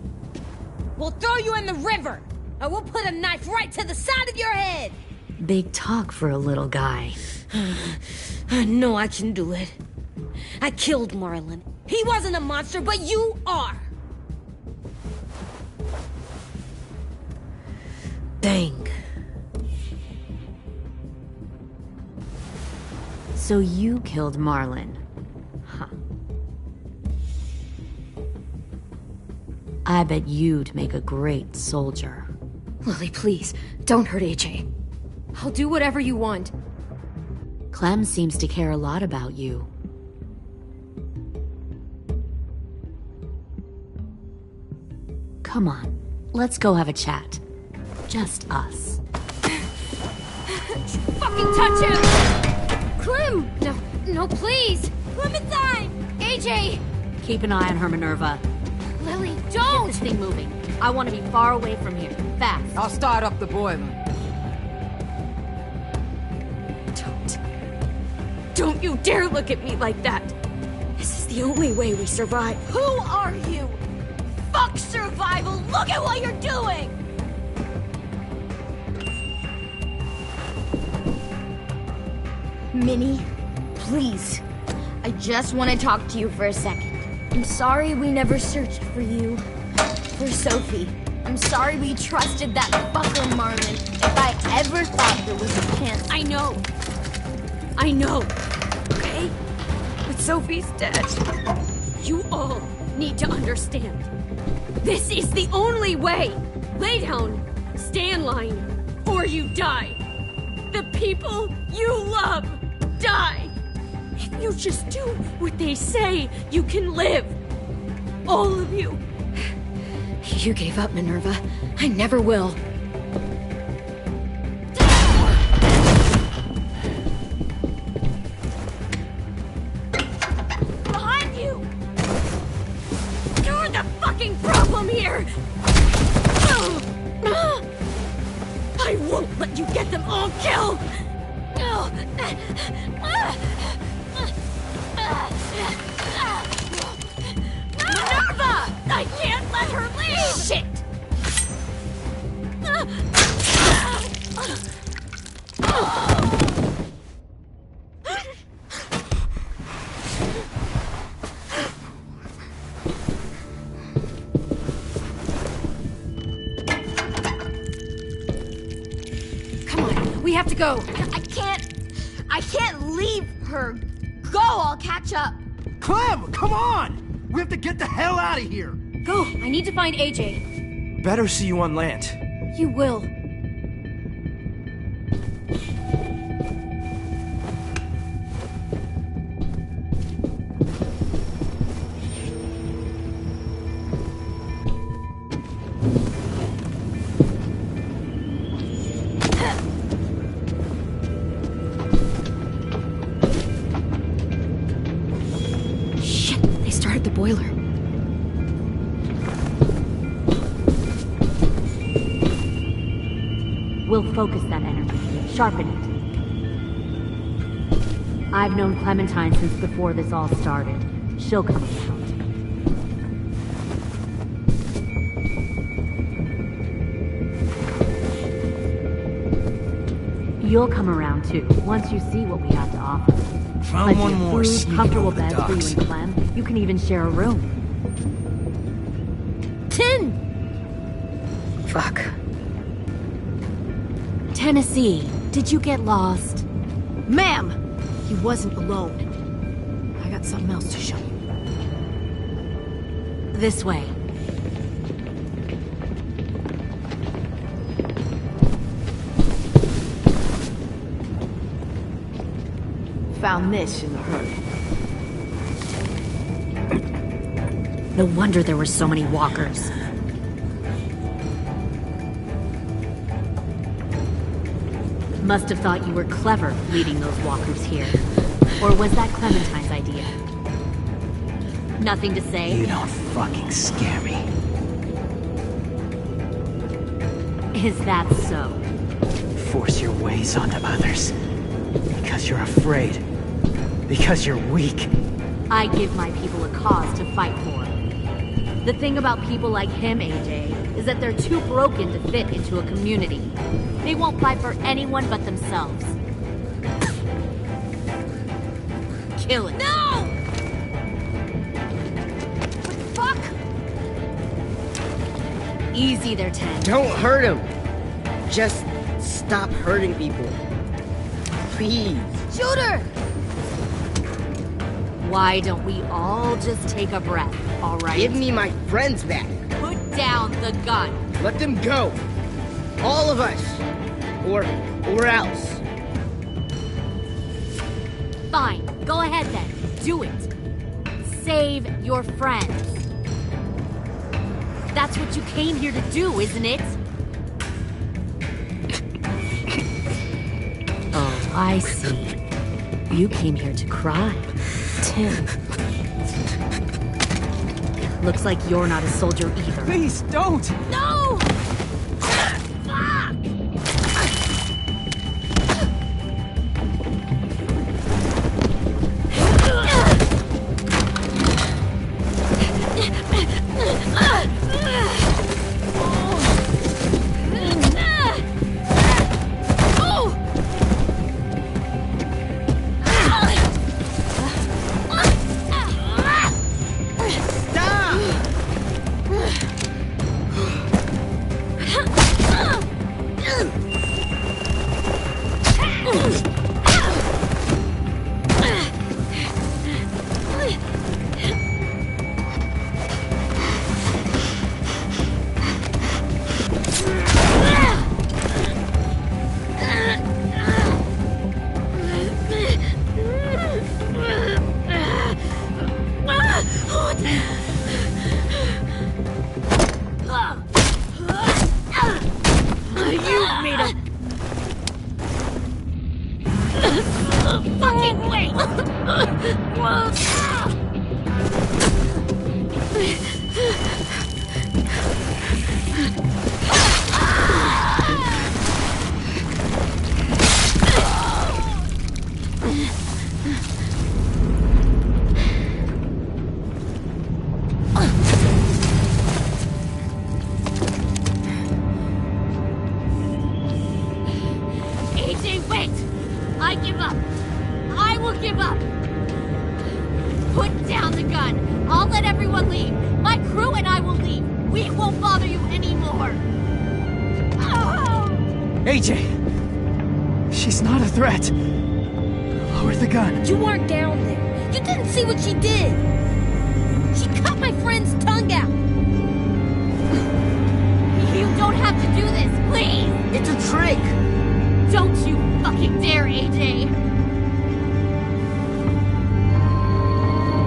We'll throw you in the river, and we'll put a knife right to the side of your head. Big talk for a little guy. I know I can do it. I killed Marlon. He wasn't a monster, but you are. Dang. So you killed Marlon. Huh. I bet you'd make a great soldier. Lily, please, don't hurt AJ. I'll do whatever you want. Clem seems to care a lot about you. Come on, let's go have a chat. Just us. Fucking touch him! Clem! No, please! Clementine! AJ! Keep an eye on her, Minerva. Lily, don't! Get this thing moving. I want to be far away from here. Fast. I'll start up the boiler. Don't you dare look at me like that! This is the only way we survive. Who are you? Fuck survival! Look at what you're doing! Minnie, please. I just want to talk to you for a second. I'm sorry we never searched for you. For Sophie. I'm sorry we trusted that fucker Marlon. If I ever thought there was a chance. I know. Okay? But Sophie's dead. You all need to understand. This is the only way. Lay down, stay in line, or you die. The people you love die. If you just do what they say, you can live. All of you. You gave up, Minerva. I never will. Behind you! You're the fucking problem here! I won't let you get them all killed! Minerva! I can't let her leave! Shit! Come on, we have to go. I can't leave her. Go, I'll catch up. Clem, come on! We have to get the hell out of here! Go, I need to find AJ. Better see you on land. You will. Shit, they started the boiler. We'll focus that energy, sharpen it. I've known Clementine since before this all started. She'll come around. You'll come around too, once you see what we have to offer. Found one Plenty of more food, sneaking comfortable over the beds for you docks. and Clem. You can even share a room. 10! Fuck. Tennessee, did you get lost? Ma'am! He wasn't alone. I got something else to show you. This way. Found this in the herd. No wonder there were so many walkers. Must have thought you were clever leading those walkers here. Or was that Clementine's idea? Nothing to say? You don't fucking scare me. Is that so? Force your ways onto others. Because you're afraid. Because you're weak. I give my people a cause to fight for. The thing about people like him, AJ, is that they're too broken to fit into a community. They won't fight for anyone but themselves. Kill it. No! What the fuck? Easy there, 10. Don't hurt him. Just stop hurting people. Please. Shoot her! Why don't we all just take a breath, all right? Give me my friends back. Put down the gun. Let them go. All of us. Or else. Fine. Go ahead then. Do it. Save your friends. That's what you came here to do, isn't it? Oh, I see. You came here to cry. Tim. Looks like you're not a soldier either. Please, don't! No! AJ! She's not a threat. Lower the gun. You weren't down there. You didn't see what she did. She cut my friend's tongue out. You don't have to do this, please! It's a trick! Don't you fucking dare, AJ!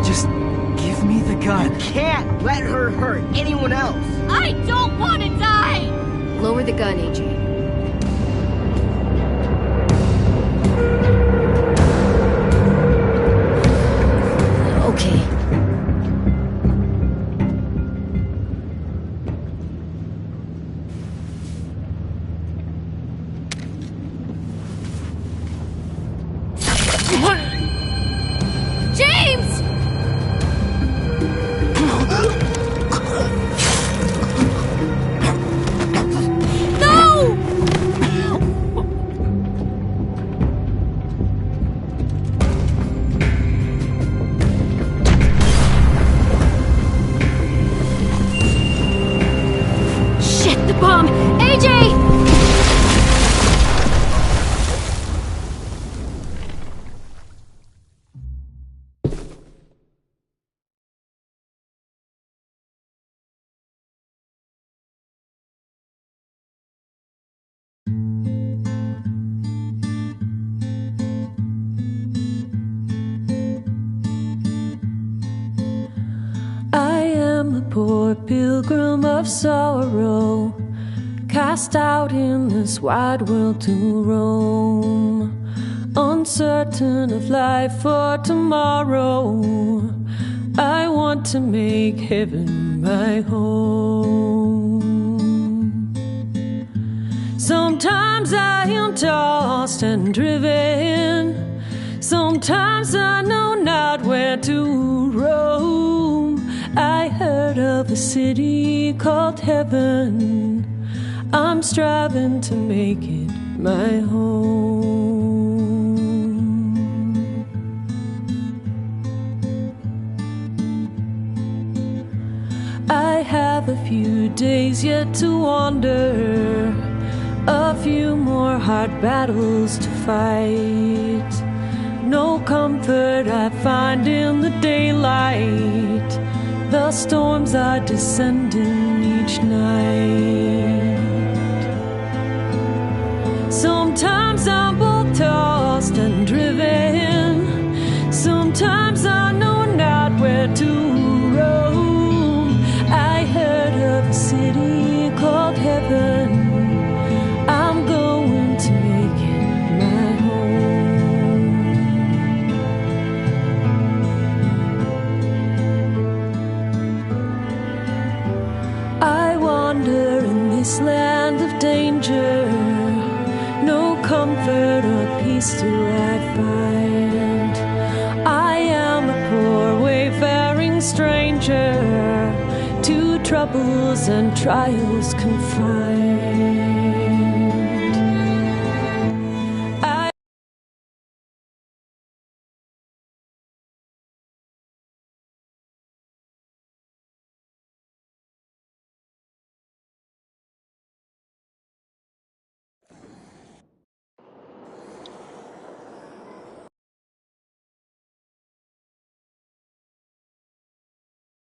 Just give me the gun. You can't let her hurt anyone else. I don't want to die! Lower the gun, AJ. Okay. James! No! Shit, the bomb! AJ! I am a poor pilgrim of sorrow, cast out in this wide world to roam, uncertain of life for tomorrow. I want to make heaven my home. Sometimes I am tossed and driven. Sometimes I know not where to roam. I heard of a city called heaven. I'm striving to make it my home. I have a few days yet to wander, a few more hard battles to fight. No comfort I find in the daylight. The storms are descending each night. Sometimes I'm both tossed and driven. Sometimes I know not where to roam. I heard of a city called heaven. I'm going to make it my home. I wander in this land of danger. No comfort or peace do I find. I am a poor wayfaring stranger, to troubles and trials confined.